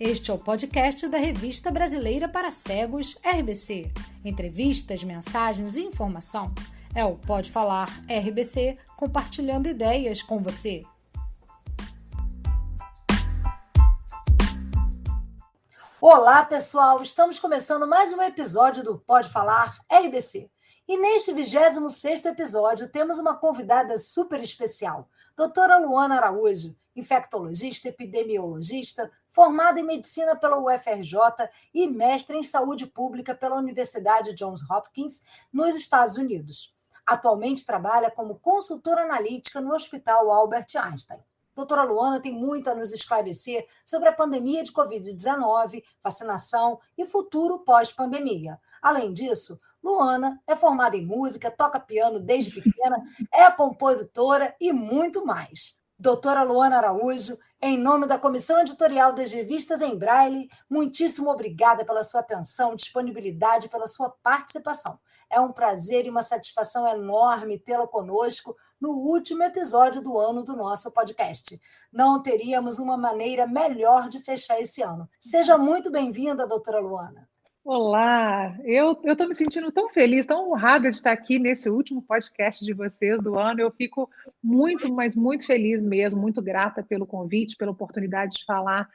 Este é o podcast da Revista Brasileira para Cegos, RBC. Entrevistas, mensagens e informação. É o Pode Falar RBC, compartilhando ideias com você. Olá, pessoal! Estamos começando mais um episódio do Pode Falar RBC. E neste 26º episódio, temos uma convidada super especial, doutora Luana Araújo, infectologista, epidemiologista, formada em medicina pela UFRJ e mestre em saúde pública pela Universidade Johns Hopkins, nos Estados Unidos. Atualmente trabalha como consultora analítica no Hospital Albert Einstein. Doutora Luana tem muito a nos esclarecer sobre a pandemia de Covid-19, vacinação e futuro pós-pandemia. Além disso, Luana é formada em música, toca piano desde pequena, é compositora e muito mais. Doutora Luana Araújo, em nome da Comissão Editorial das Revistas em Braille, muitíssimo obrigada pela sua atenção, disponibilidade, pela sua participação. É um prazer e uma satisfação enorme tê-la conosco no último episódio do ano do nosso podcast. Não teríamos uma maneira melhor de fechar esse ano. Seja muito bem-vinda, doutora Luana. Olá, eu estou me sentindo tão feliz, tão honrada de estar aqui nesse último podcast de vocês do ano. Eu fico muito, mas muito feliz mesmo, muito grata pelo convite, pela oportunidade de falar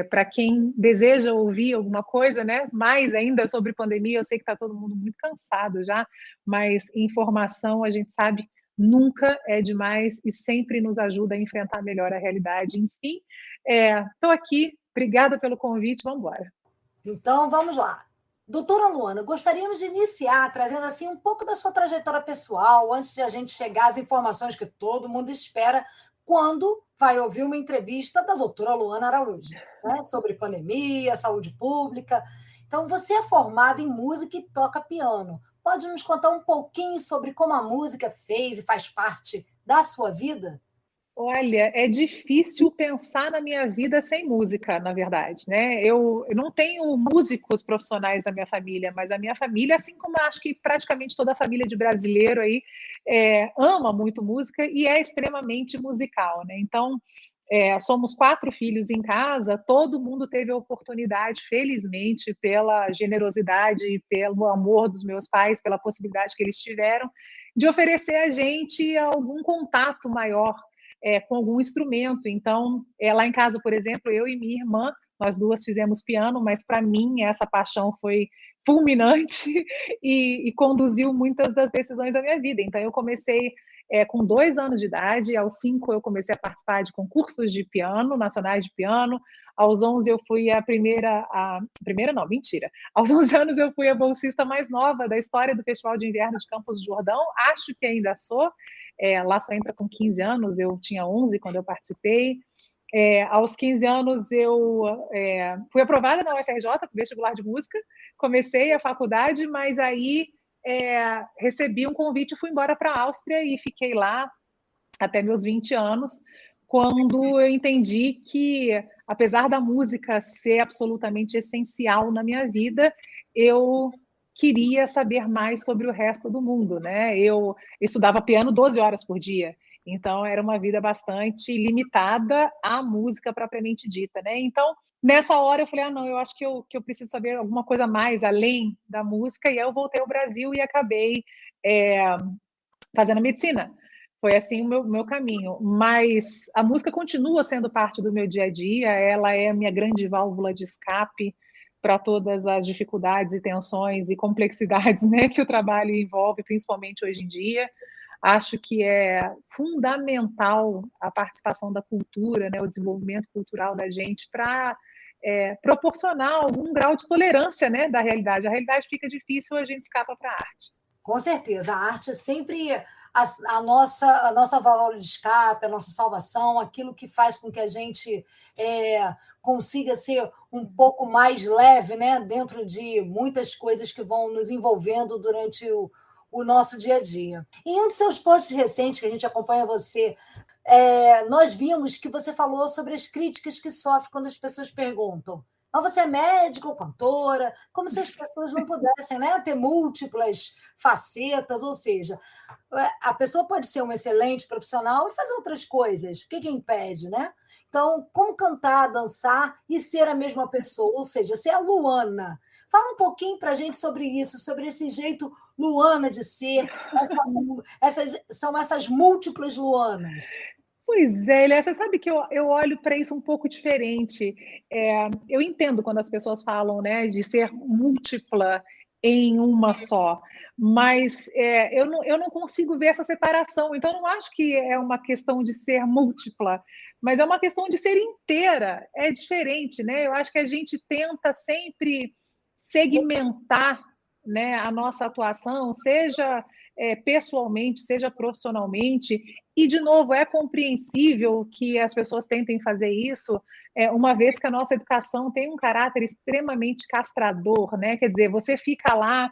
para quem deseja ouvir alguma coisa, né? Mais ainda sobre pandemia. Eu sei que está todo mundo muito cansado já, mas informação, a gente sabe, nunca é demais e sempre nos ajuda a enfrentar melhor a realidade. Enfim, estou aqui, obrigada pelo convite, vamos embora. Então, vamos lá. Doutora Luana, gostaríamos de iniciar trazendo assim um pouco da sua trajetória pessoal, antes de a gente chegar às informações que todo mundo espera quando vai ouvir uma entrevista da doutora Luana Araújo, né, sobre pandemia, saúde pública. Então, você é formada em música e toca piano. Pode nos contar um pouquinho sobre como a música fez e faz parte da sua vida? Olha, é difícil pensar na minha vida sem música, na verdade, né? Eu não tenho músicos profissionais da minha família, mas a minha família, assim como acho que praticamente toda a família de brasileiro aí, ama muito música e é extremamente musical, né? Então, somos 4 filhos em casa, todo mundo teve a oportunidade, felizmente, pela generosidade e pelo amor dos meus pais, pela possibilidade que eles tiveram, de oferecer a gente algum contato maior com algum instrumento. Então, lá em casa, por exemplo, eu e minha irmã, nós duas fizemos piano, mas para mim essa paixão foi fulminante e conduziu muitas das decisões da minha vida. Então, eu comecei com 2 anos de idade, aos 5 eu comecei a participar de concursos de piano, nacionais de piano, aos 11 eu fui aos 11 anos eu fui a bolsista mais nova da história do Festival de Inverno de Campos do Jordão, acho que ainda sou, lá só entra com 15 anos, eu tinha 11 quando eu participei. Aos 15 anos eu fui aprovada na UFRJ para o vestibular de música, comecei a faculdade, mas aí recebi um convite e fui embora para a Áustria e fiquei lá até meus 20 anos, quando eu entendi que, apesar da música ser absolutamente essencial na minha vida, eu queria saber mais sobre o resto do mundo, né? Eu estudava piano 12 horas por dia, então era uma vida bastante limitada à música propriamente dita, né? Então, nessa hora eu falei, não, eu acho que eu preciso saber alguma coisa mais além da música, e aí eu voltei ao Brasil e acabei fazendo medicina. Foi assim o meu caminho, mas a música continua sendo parte do meu dia a dia, ela é a minha grande válvula de escape para todas as dificuldades e tensões e complexidades, né, que o trabalho envolve, principalmente hoje em dia. Acho que é fundamental a participação da cultura, né, o desenvolvimento cultural da gente para proporcionar algum grau de tolerância, né, da realidade. A realidade fica difícil, a gente escapa para a arte. Com certeza, a arte é sempre a nossa válvula de escape, a nossa salvação, aquilo que faz com que a gente consiga ser um pouco mais leve, né, dentro de muitas coisas que vão nos envolvendo durante o nosso dia a dia. Em um de seus posts recentes, que a gente acompanha você, nós vimos que você falou sobre as críticas que sofre quando as pessoas perguntam: Mas você é médica ou cantora, como se as pessoas não pudessem, né, ter múltiplas facetas, ou seja, a pessoa pode ser um excelente profissional e fazer outras coisas. O que que impede, né? Então, como cantar, dançar e ser a mesma pessoa, ou seja, ser a Luana. Fala um pouquinho para a gente sobre isso, sobre esse jeito Luana de ser, são essas múltiplas Luanas. Pois é, Elia, você sabe que eu olho para isso um pouco diferente. Eu entendo quando as pessoas falam, né, de ser múltipla em uma só, mas eu não consigo ver essa separação. Então, eu não acho que é uma questão de ser múltipla, mas é uma questão de ser inteira. É diferente, né? Eu acho que a gente tenta sempre segmentar, né, a nossa atuação, seja pessoalmente, seja profissionalmente. E, de novo, é compreensível que as pessoas tentem fazer isso, uma vez que a nossa educação tem um caráter extremamente castrador, né? Quer dizer, você fica lá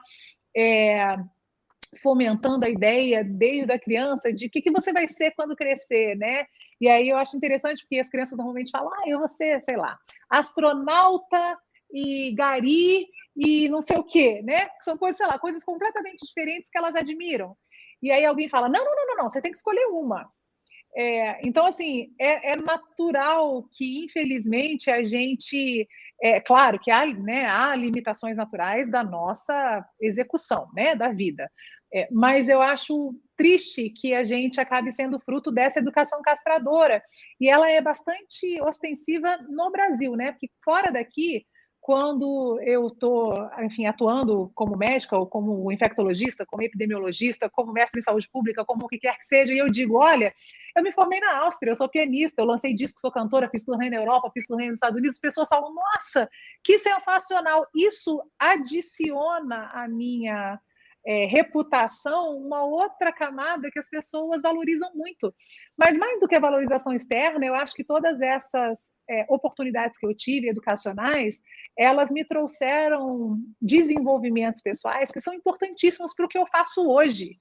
fomentando a ideia desde a criança de que você vai ser quando crescer, né? E aí eu acho interessante porque as crianças normalmente falam, eu vou ser, sei lá, astronauta e gari e não sei o quê, né? São coisas, sei lá, coisas completamente diferentes que elas admiram. E aí alguém fala, não, você tem que escolher uma. Então, assim, é natural que, infelizmente, a gente... claro que há, né, há limitações naturais da nossa execução, né, da vida. Mas eu acho triste que a gente acabe sendo fruto dessa educação castradora. E ela é bastante ostensiva no Brasil, né? Porque fora daqui, quando eu estou, enfim, atuando como médica ou como infectologista, como epidemiologista, como mestre em saúde pública, como o que quer que seja, e eu digo, olha, eu me formei na Áustria, eu sou pianista, eu lancei disco, sou cantora, fiz turnê na Europa, fiz turnê nos Estados Unidos, as pessoas falam, nossa, que sensacional! Isso adiciona a minha reputação uma outra camada que as pessoas valorizam muito. Mas mais do que a valorização externa, eu acho que todas essas oportunidades que eu tive, educacionais, elas me trouxeram desenvolvimentos pessoais que são importantíssimos para o que eu faço hoje.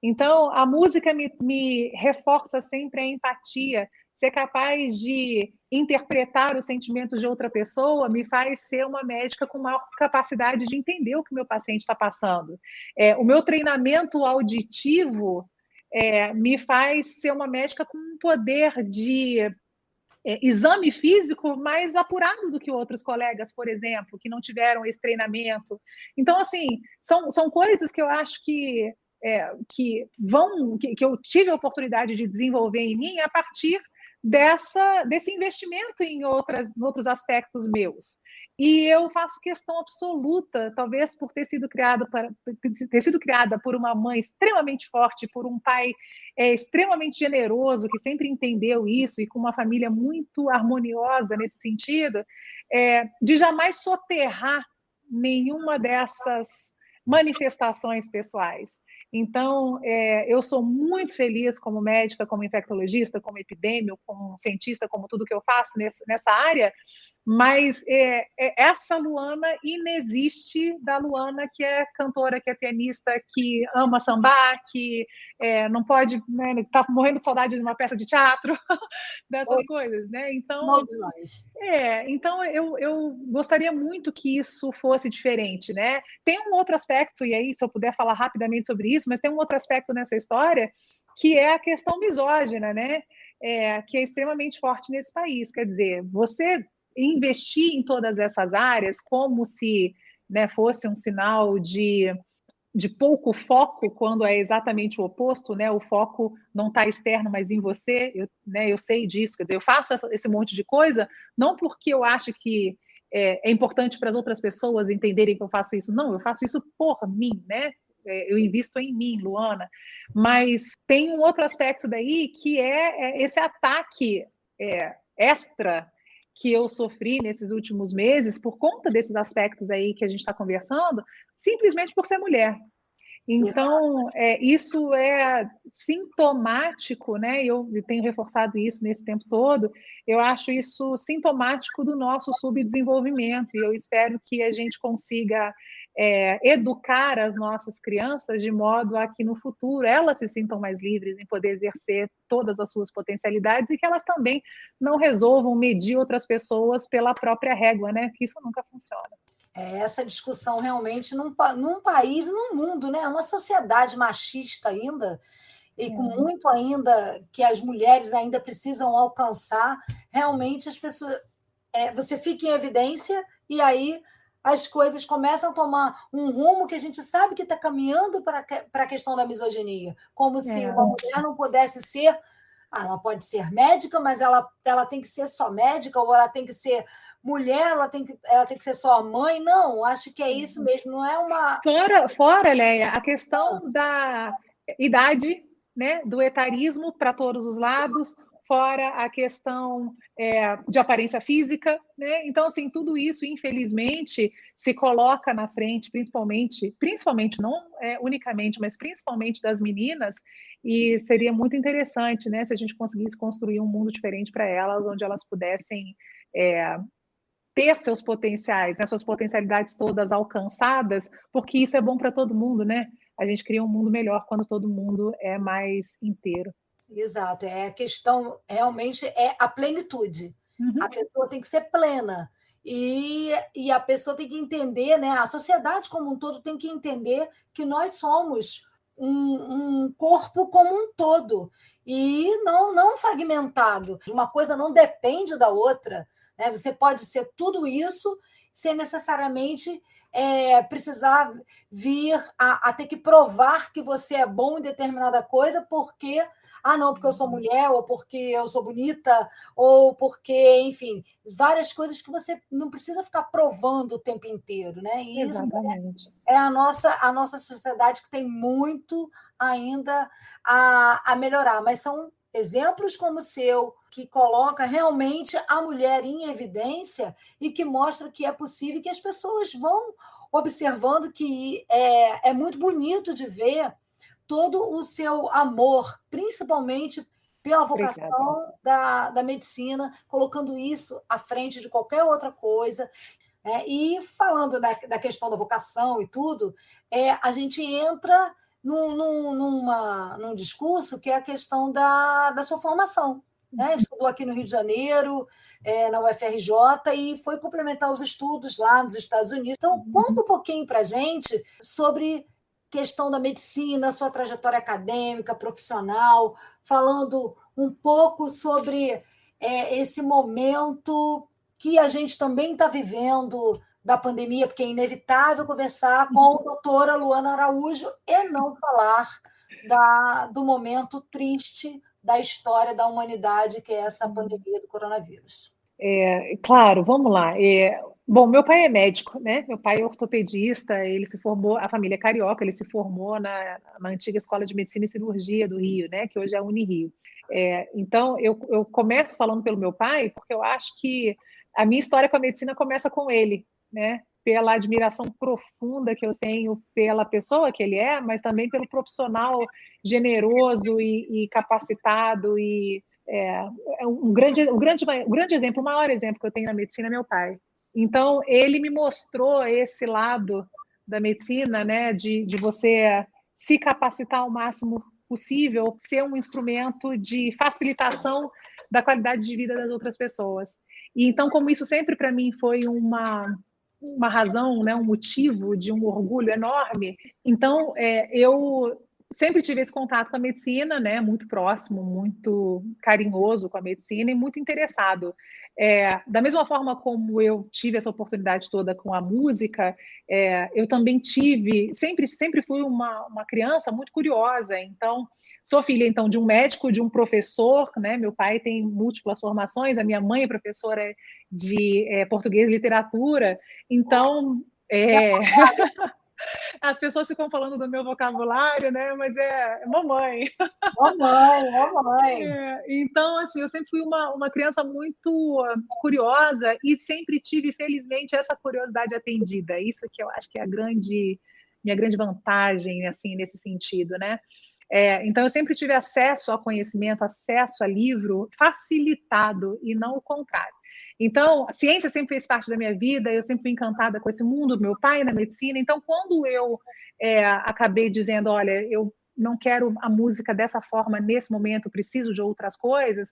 Então, a música me reforça sempre a empatia, ser capaz de interpretar os sentimentos de outra pessoa me faz ser uma médica com maior capacidade de entender o que o meu paciente está passando. O meu treinamento auditivo me faz ser uma médica com um poder de exame físico mais apurado do que outros colegas, por exemplo, que não tiveram esse treinamento. Então, assim, são coisas que eu acho que eu tive a oportunidade de desenvolver em mim a partir desse investimento em outros aspectos meus. E eu faço questão absoluta, talvez por ter sido criada por uma mãe extremamente forte, por um pai extremamente generoso, que sempre entendeu isso, e com uma família muito harmoniosa nesse sentido, de jamais soterrar nenhuma dessas manifestações pessoais. Então, eu sou muito feliz como médica, como infectologista, como epidêmico, como cientista, como tudo que eu faço nessa área, mas essa Luana inexiste da Luana que é cantora, que é pianista, que ama sambar, que não pode, né, tá morrendo de saudade de uma peça de teatro, dessas coisas, né? Então eu gostaria muito que isso fosse diferente, né? Tem um outro aspecto, e aí se eu puder falar rapidamente sobre isso, mas tem um outro aspecto nessa história, que é a questão misógina, né? Que é extremamente forte nesse país. Quer dizer, você investir em todas essas áreas como se, né, fosse um sinal de pouco foco, quando é exatamente o oposto, né? O foco não está externo, mas em você. Eu sei disso, quer dizer, eu faço esse monte de coisa, não porque eu acho que é importante para as outras pessoas entenderem que eu faço isso, não, eu faço isso por mim, né? Eu invisto em mim, Luana. Mas tem um outro aspecto daí, que é esse ataque extra que eu sofri nesses últimos meses por conta desses aspectos aí que a gente está conversando, simplesmente por ser mulher. Então, isso é sintomático, né? Eu tenho reforçado isso nesse tempo todo. Eu acho isso sintomático do nosso subdesenvolvimento, e eu espero que a gente consiga educar as nossas crianças de modo a que no futuro elas se sintam mais livres em poder exercer todas as suas potencialidades e que elas também não resolvam medir outras pessoas pela própria régua, né? Que isso nunca funciona. Essa discussão realmente num país, num mundo, né? Uma sociedade machista ainda, e com muito ainda que as mulheres ainda precisam alcançar, realmente as pessoas. Você fica em evidência e aí as coisas começam a tomar um rumo que a gente sabe que está caminhando para a questão da misoginia, como se uma mulher não pudesse ser. Ela pode ser médica, mas ela tem que ser só médica, ou ela tem que ser mulher, ela tem que ser só mãe. Não, acho que é isso mesmo, não é uma. Fora, Leia, a questão da idade, né, do etarismo para todos os lados, fora a questão de aparência física, né? Então, assim, tudo isso, infelizmente, se coloca na frente, principalmente, não unicamente, mas principalmente das meninas, e seria muito interessante, né, se a gente conseguisse construir um mundo diferente para elas, onde elas pudessem ter seus potenciais, né, suas potencialidades todas alcançadas, porque isso é bom para todo mundo, né? A gente cria um mundo melhor quando todo mundo é mais inteiro. Exato, a questão realmente é a plenitude. Uhum. A pessoa tem que ser plena. E a pessoa tem que entender, né? A sociedade como um todo tem que entender que nós somos um corpo como um todo e não fragmentado. Uma coisa não depende da outra, né? Você pode ser tudo isso sem necessariamente precisar vir a ter que provar que você é bom em determinada coisa porque não, porque eu sou mulher, ou porque eu sou bonita, ou porque, enfim, várias coisas que você não precisa ficar provando o tempo inteiro, né? E isso Exatamente. é a nossa sociedade que tem muito ainda a melhorar, mas são exemplos como o seu, que coloca realmente a mulher em evidência e que mostra que é possível, que as pessoas vão observando que é muito bonito de ver todo o seu amor, principalmente pela vocação da medicina, colocando isso à frente de qualquer outra coisa. E falando da questão da vocação e tudo, a gente entra num discurso que é a questão da sua formação. Estudou aqui no Rio de Janeiro, na UFRJ, e foi complementar os estudos lá nos Estados Unidos. Então, conta um pouquinho para a gente sobre questão da medicina, sua trajetória acadêmica, profissional, falando um pouco sobre esse momento que a gente também está vivendo da pandemia, porque é inevitável conversar com a doutora Luana Araújo e não falar do momento triste da história da humanidade, que é essa pandemia do coronavírus. Claro, vamos lá. Bom, meu pai é médico, né? Meu pai é ortopedista, ele se formou, a família é carioca, ele se formou na antiga Escola de Medicina e Cirurgia do Rio, né? Que hoje é a Unirio. Então, eu começo falando pelo meu pai, porque eu acho que a minha história com a medicina começa com ele, né? Pela admiração profunda que eu tenho pela pessoa que ele é, mas também pelo profissional generoso e capacitado um grande exemplo, o maior exemplo que eu tenho na medicina é meu pai. Então, ele me mostrou esse lado da medicina, né, de você se capacitar ao máximo possível, ser um instrumento de facilitação da qualidade de vida das outras pessoas. E então, como isso sempre para mim foi uma razão, né, um motivo de um orgulho enorme, então eu sempre tive esse contato com a medicina, né, muito próximo, muito carinhoso com a medicina e muito interessado. Da mesma forma como eu tive essa oportunidade toda com a música, eu também sempre fui uma criança muito curiosa. Então, sou filha então de um médico, de um professor, né? Meu pai tem múltiplas formações, a minha mãe é professora de português e literatura. Então, as pessoas ficam falando do meu vocabulário, né? Mas é mamãe. Mamãe. Então, assim, eu sempre fui uma criança muito curiosa e sempre tive, felizmente, essa curiosidade atendida. Isso que eu acho que é minha grande vantagem, assim, nesse sentido, né? Então, eu sempre tive acesso ao conhecimento, acesso a livro facilitado e não o contrário. Então, a ciência sempre fez parte da minha vida, eu sempre fui encantada com esse mundo, meu pai na medicina. Então, quando eu acabei dizendo, olha, eu não quero a música dessa forma nesse momento, preciso de outras coisas,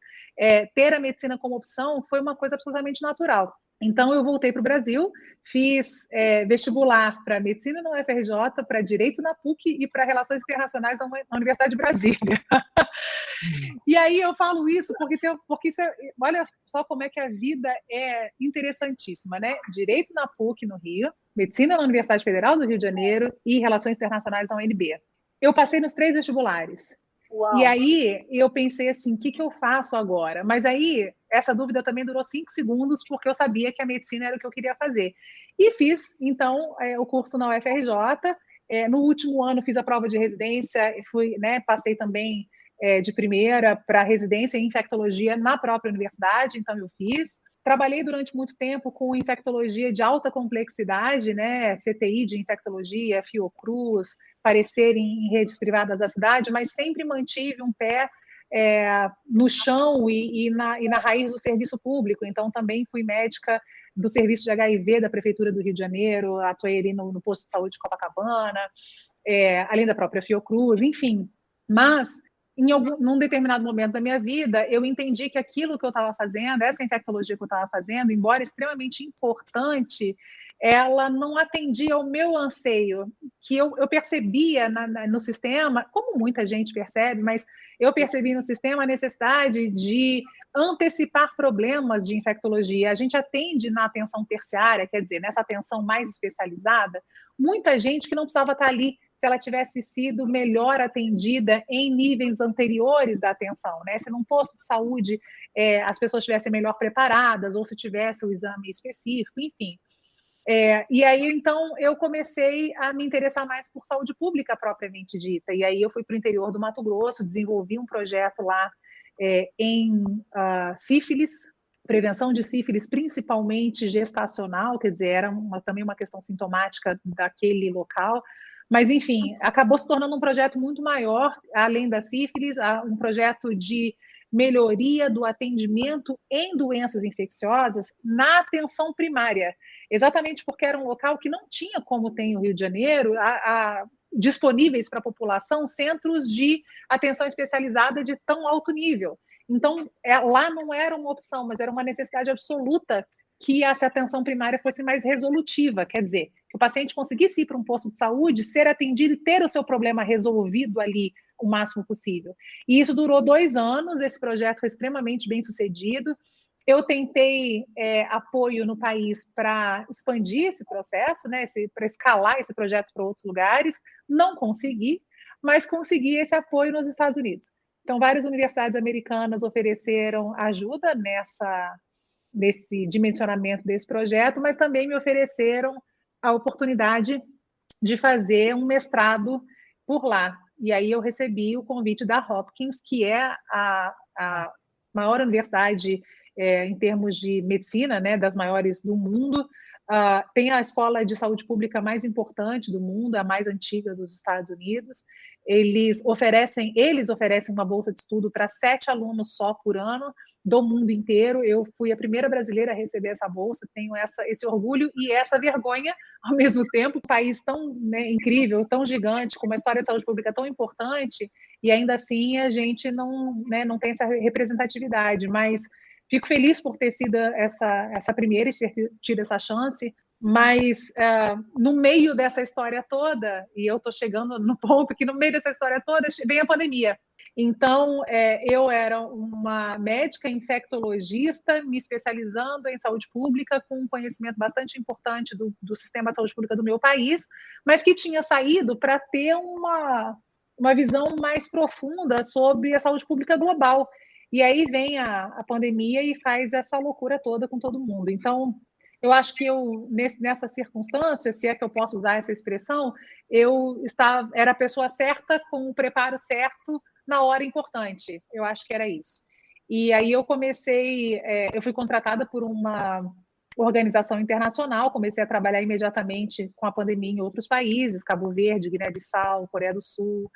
ter a medicina como opção foi uma coisa absolutamente natural. Então, eu voltei para o Brasil, fiz vestibular para medicina na UFRJ, para direito na PUC e para relações internacionais na Universidade de Brasília. E aí eu falo isso porque isso olha só como é que a vida é interessantíssima, né? Direito na PUC no Rio, medicina na Universidade Federal do Rio de Janeiro e relações internacionais na UNB. Eu passei nos 3 vestibulares. Uau. E aí eu pensei assim, o que eu faço agora? Mas aí essa dúvida também durou 5 segundos, porque eu sabia que a medicina era o que eu queria fazer. E fiz, então, o curso na UFRJ. No último ano fiz a prova de residência, passei também de primeira para residência em infectologia na própria universidade, então eu fiz. Trabalhei durante muito tempo com infectologia de alta complexidade, né? CTI de infectologia, Fiocruz, parecer em redes privadas da cidade, mas sempre mantive um pé no chão e na raiz do serviço público. Então, também fui médica do serviço de HIV da Prefeitura do Rio de Janeiro, atuei ali no posto de saúde de Copacabana, além da própria Fiocruz, enfim. Mas num determinado momento da minha vida, eu entendi que aquilo que eu estava fazendo, essa infectologia que eu estava fazendo, embora extremamente importante, ela não atendia ao meu anseio, que eu percebia no sistema, como muita gente percebe, mas eu percebi no sistema a necessidade de antecipar problemas de infectologia. A gente atende na atenção terciária, quer dizer, nessa atenção mais especializada, muita gente que não precisava estar ali se ela tivesse sido melhor atendida em níveis anteriores da atenção, né? Se num posto de saúde as pessoas estivessem melhor preparadas, ou se tivesse o exame específico, enfim. E aí, então, eu comecei a me interessar mais por saúde pública propriamente dita. E aí eu fui para o interior do Mato Grosso, desenvolvi um projeto lá em sífilis, prevenção de sífilis, principalmente gestacional, quer dizer, era também uma questão sintomática daquele local. Mas, enfim, acabou se tornando um projeto muito maior, além da sífilis, um projeto de melhoria do atendimento em doenças infecciosas na atenção primária, exatamente porque era um local que não tinha, como tem o Rio de Janeiro, disponíveis para a população centros de atenção especializada de tão alto nível. Então, lá não era uma opção, mas era uma necessidade absoluta que essa atenção primária fosse mais resolutiva, quer dizer, que o paciente conseguisse ir para um posto de saúde, ser atendido e ter o seu problema resolvido ali o máximo possível. E isso durou 2 anos, esse projeto foi extremamente bem sucedido. Eu tentei apoio no país para expandir esse processo, né, para escalar esse projeto para outros lugares, não consegui, mas consegui esse apoio nos Estados Unidos. Então, várias universidades americanas ofereceram ajuda nesse dimensionamento desse projeto, mas também me ofereceram a oportunidade de fazer um mestrado por lá. E aí eu recebi o convite da Hopkins, que é a maior universidade em termos de medicina, né, das maiores do mundo. Tem a escola de saúde pública mais importante do mundo, a mais antiga dos Estados Unidos. Eles oferecem uma bolsa de estudo para 7 alunos só por ano, do mundo inteiro. Eu fui a primeira brasileira a receber essa bolsa, tenho esse orgulho e essa vergonha ao mesmo tempo. Um país tão incrível, tão gigante, com uma história de saúde pública tão importante, e ainda assim a gente não tem essa representatividade, mas fico feliz por ter sido essa primeira e ter tido essa chance, mas no meio dessa história toda, e eu estou chegando no ponto que no meio dessa história toda vem a pandemia. Então, eu era uma médica infectologista, me especializando em saúde pública, com um conhecimento bastante importante do sistema de saúde pública do meu país, mas que tinha saído para ter uma visão mais profunda sobre a saúde pública global. E aí vem a pandemia e faz essa loucura toda com todo mundo. Então, eu acho que nessa circunstância, se é que eu posso usar essa expressão, era a pessoa certa, com o preparo certo, na hora importante. Eu acho que era isso. E aí eu fui contratada por uma organização internacional, comecei a trabalhar imediatamente com a pandemia em outros países, Cabo Verde, Guiné-Bissau, Coreia do Sul,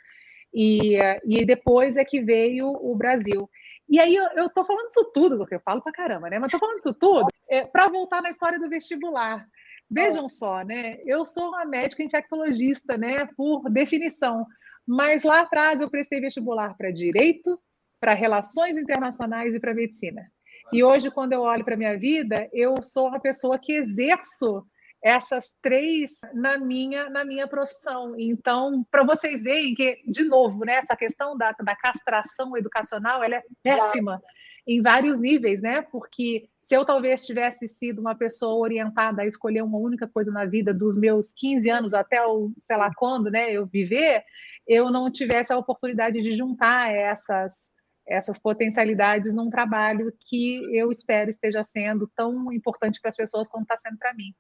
e depois é que veio o Brasil. E aí eu tô falando isso tudo, porque eu falo pra caramba, né? Mas tô falando isso tudo para voltar na história do vestibular. Vejam só, né? Eu sou uma médica infectologista, né? Por definição. Mas lá atrás eu prestei vestibular para Direito, para Relações Internacionais e para Medicina. E hoje, quando eu olho para a minha vida, eu sou uma pessoa que exerço essas três na minha profissão. Então, para vocês verem que, de novo, né, essa questão da castração educacional, ela é péssima em vários níveis, né? Porque se eu talvez tivesse sido uma pessoa orientada a escolher uma única coisa na vida dos meus 15 anos até o, sei lá quando, né, eu viver, eu não tivesse a oportunidade de juntar essas potencialidades num trabalho que eu espero esteja sendo tão importante para as pessoas como está sendo para mim.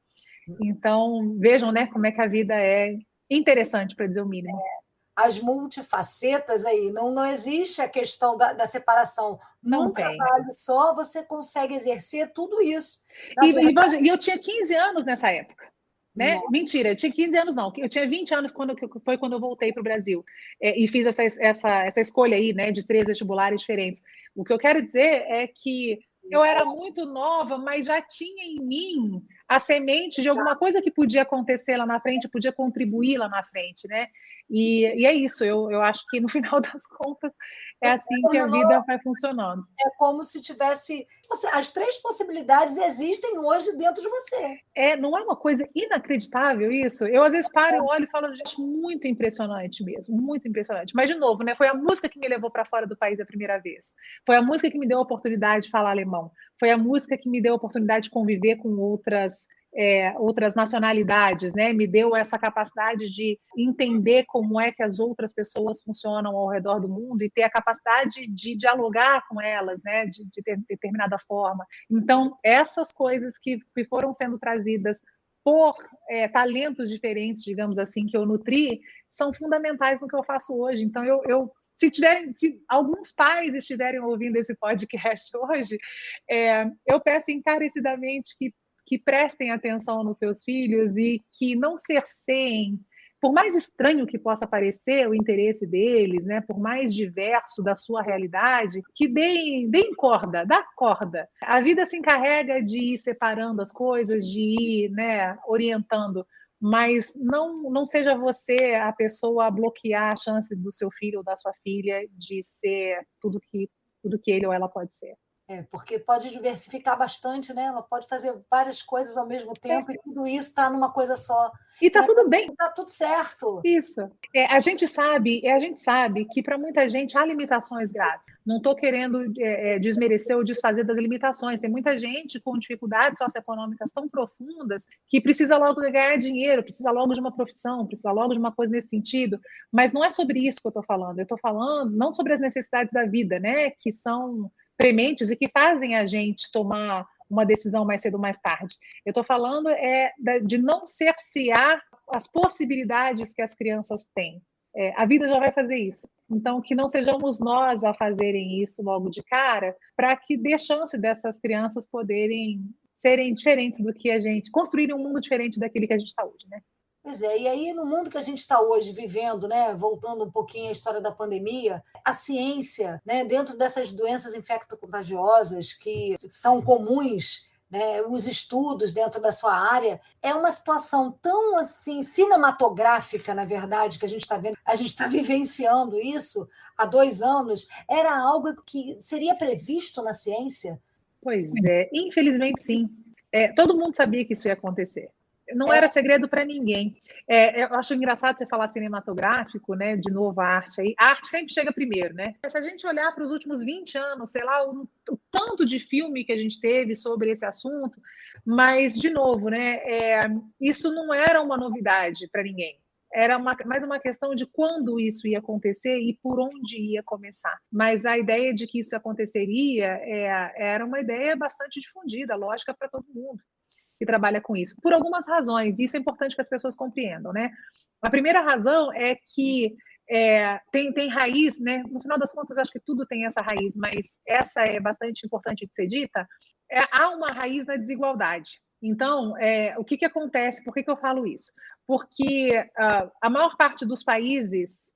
Então, vejam, né, como é que a vida é interessante, para dizer o mínimo. As multifacetas aí, não existe a questão da separação. Não Num tem. trabalho só, você consegue exercer tudo isso. E eu tinha 15 anos nessa época. Né? Nossa. Mentira, eu tinha 15 anos, não. Eu tinha 20 anos quando eu voltei para o Brasil. E fiz essa escolha aí, né, de 3 vestibulares diferentes. O que eu quero dizer é que eu era muito nova, mas já tinha em mim a semente de alguma coisa que podia acontecer lá na frente, podia contribuir lá na frente, né? E é isso, eu acho que no final das contas é assim que a vida vai funcionando. É como se tivesse... As 3 possibilidades existem hoje dentro de você. Não é uma coisa inacreditável isso? Eu, às vezes, paro, eu olho e falo, gente, muito impressionante mesmo, muito impressionante. Mas, de novo, né, foi a música que me levou para fora do país a primeira vez. Foi a música que me deu a oportunidade de falar alemão. Foi a música que me deu a oportunidade de conviver com outras nacionalidades, né? Me deu essa capacidade de entender como é que as outras pessoas funcionam ao redor do mundo e ter a capacidade de dialogar com elas, né? De determinada forma. Então, essas coisas que foram sendo trazidas por talentos diferentes, digamos assim, que eu nutri, são fundamentais no que eu faço hoje. Então, se alguns pais estiverem ouvindo esse podcast hoje, eu peço encarecidamente que prestem atenção nos seus filhos e que não cerceem, por mais estranho que possa parecer o interesse deles, né, por mais diverso da sua realidade, que deem corda, dá corda. A vida se encarrega de ir separando as coisas, de ir, né, orientando, mas não seja você a pessoa a bloquear a chance do seu filho ou da sua filha de ser tudo que ele ou ela pode ser. Porque pode diversificar bastante, né? Ela pode fazer várias coisas ao mesmo tempo e tudo isso está numa coisa só. E está tudo bem. Está tudo certo. Isso. A gente sabe que para muita gente há limitações graves. Não estou querendo desmerecer ou desfazer das limitações. Tem muita gente com dificuldades socioeconômicas tão profundas que precisa logo ganhar dinheiro, precisa logo de uma profissão, precisa logo de uma coisa nesse sentido. Mas não é sobre isso que eu estou falando. Eu estou falando não sobre as necessidades da vida, né? Que são prementes e que fazem a gente tomar uma decisão mais cedo ou mais tarde. Eu estou falando de não cercear as possibilidades que as crianças têm. A vida já vai fazer isso. Então, que não sejamos nós a fazerem isso logo de cara, para que dê chance dessas crianças poderem serem diferentes do que a gente, construírem um mundo diferente daquele que a gente está hoje, né? Pois é, e aí no mundo que a gente está hoje vivendo, né, voltando um pouquinho à história da pandemia, a ciência, né, dentro dessas doenças infecto-contagiosas que são comuns, né, os estudos dentro da sua área, é uma situação tão assim cinematográfica, na verdade, que a gente está vendo, a gente está vivenciando isso há 2 anos, era algo que seria previsto na ciência? Pois é, infelizmente sim. Todo mundo sabia que isso ia acontecer. Não era segredo para ninguém. Eu acho engraçado você falar cinematográfico, né? De novo, a arte aí. A arte sempre chega primeiro, né? Se a gente olhar para os últimos 20 anos, sei lá, o tanto de filme que a gente teve sobre esse assunto, mas, de novo, né? Isso não era uma novidade para ninguém. Era mais uma questão de quando isso ia acontecer e por onde ia começar. Mas a ideia de que isso aconteceria era uma ideia bastante difundida, lógica para todo mundo que trabalha com isso, por algumas razões, e isso é importante que as pessoas compreendam, né? A primeira razão é que tem raiz, né? No final das contas, acho que tudo tem essa raiz, mas essa é bastante importante de ser dita. Há uma raiz na desigualdade. Então, o que acontece? Por que eu falo isso? Porque a maior parte dos países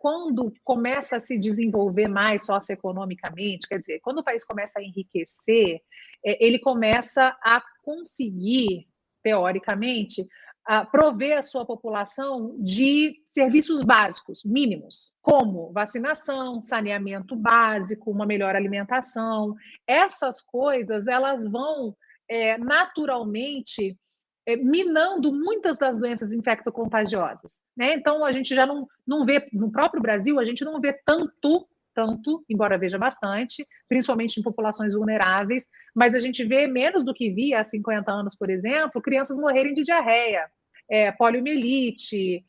quando começa a se desenvolver mais socioeconomicamente, quer dizer, quando o país começa a enriquecer, ele começa a conseguir, teoricamente, a prover a sua população de serviços básicos, mínimos, como vacinação, saneamento básico, uma melhor alimentação. Essas coisas, elas vão naturalmente minando muitas das doenças infectocontagiosas, né? Então, a gente já não vê, no próprio Brasil, a gente não vê tanto, embora veja bastante, principalmente em populações vulneráveis, mas a gente vê menos do que via há 50 anos, por exemplo, crianças morrerem de diarreia, poliomielite,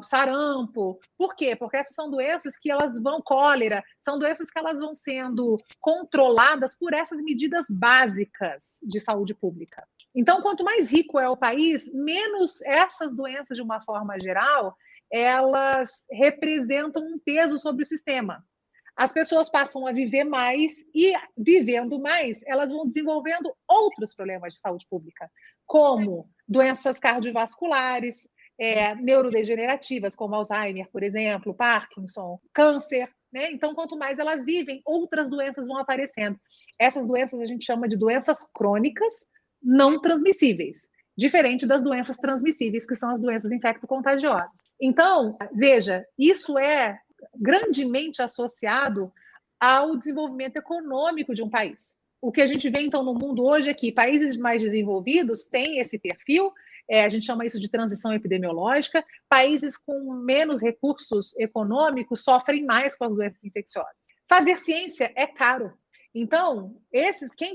sarampo. Por quê? Porque essas são doenças que elas vão, cólera, são doenças que elas vão sendo controladas por essas medidas básicas de saúde pública. Então, quanto mais rico é o país, menos essas doenças, de uma forma geral, elas representam um peso sobre o sistema. As pessoas passam a viver mais e, vivendo mais, elas vão desenvolvendo outros problemas de saúde pública, como doenças cardiovasculares, neurodegenerativas, como Alzheimer, por exemplo, Parkinson, câncer, né? Então, quanto mais elas vivem, outras doenças vão aparecendo. Essas doenças a gente chama de doenças crônicas não transmissíveis, diferente das doenças transmissíveis, que são as doenças infecto-contagiosas. Então, veja, isso é grandemente associado ao desenvolvimento econômico de um país. O que a gente vê, então, no mundo hoje é que países mais desenvolvidos têm esse perfil, a gente chama isso de transição epidemiológica, países com menos recursos econômicos sofrem mais com as doenças infecciosas. Fazer ciência é caro. Então,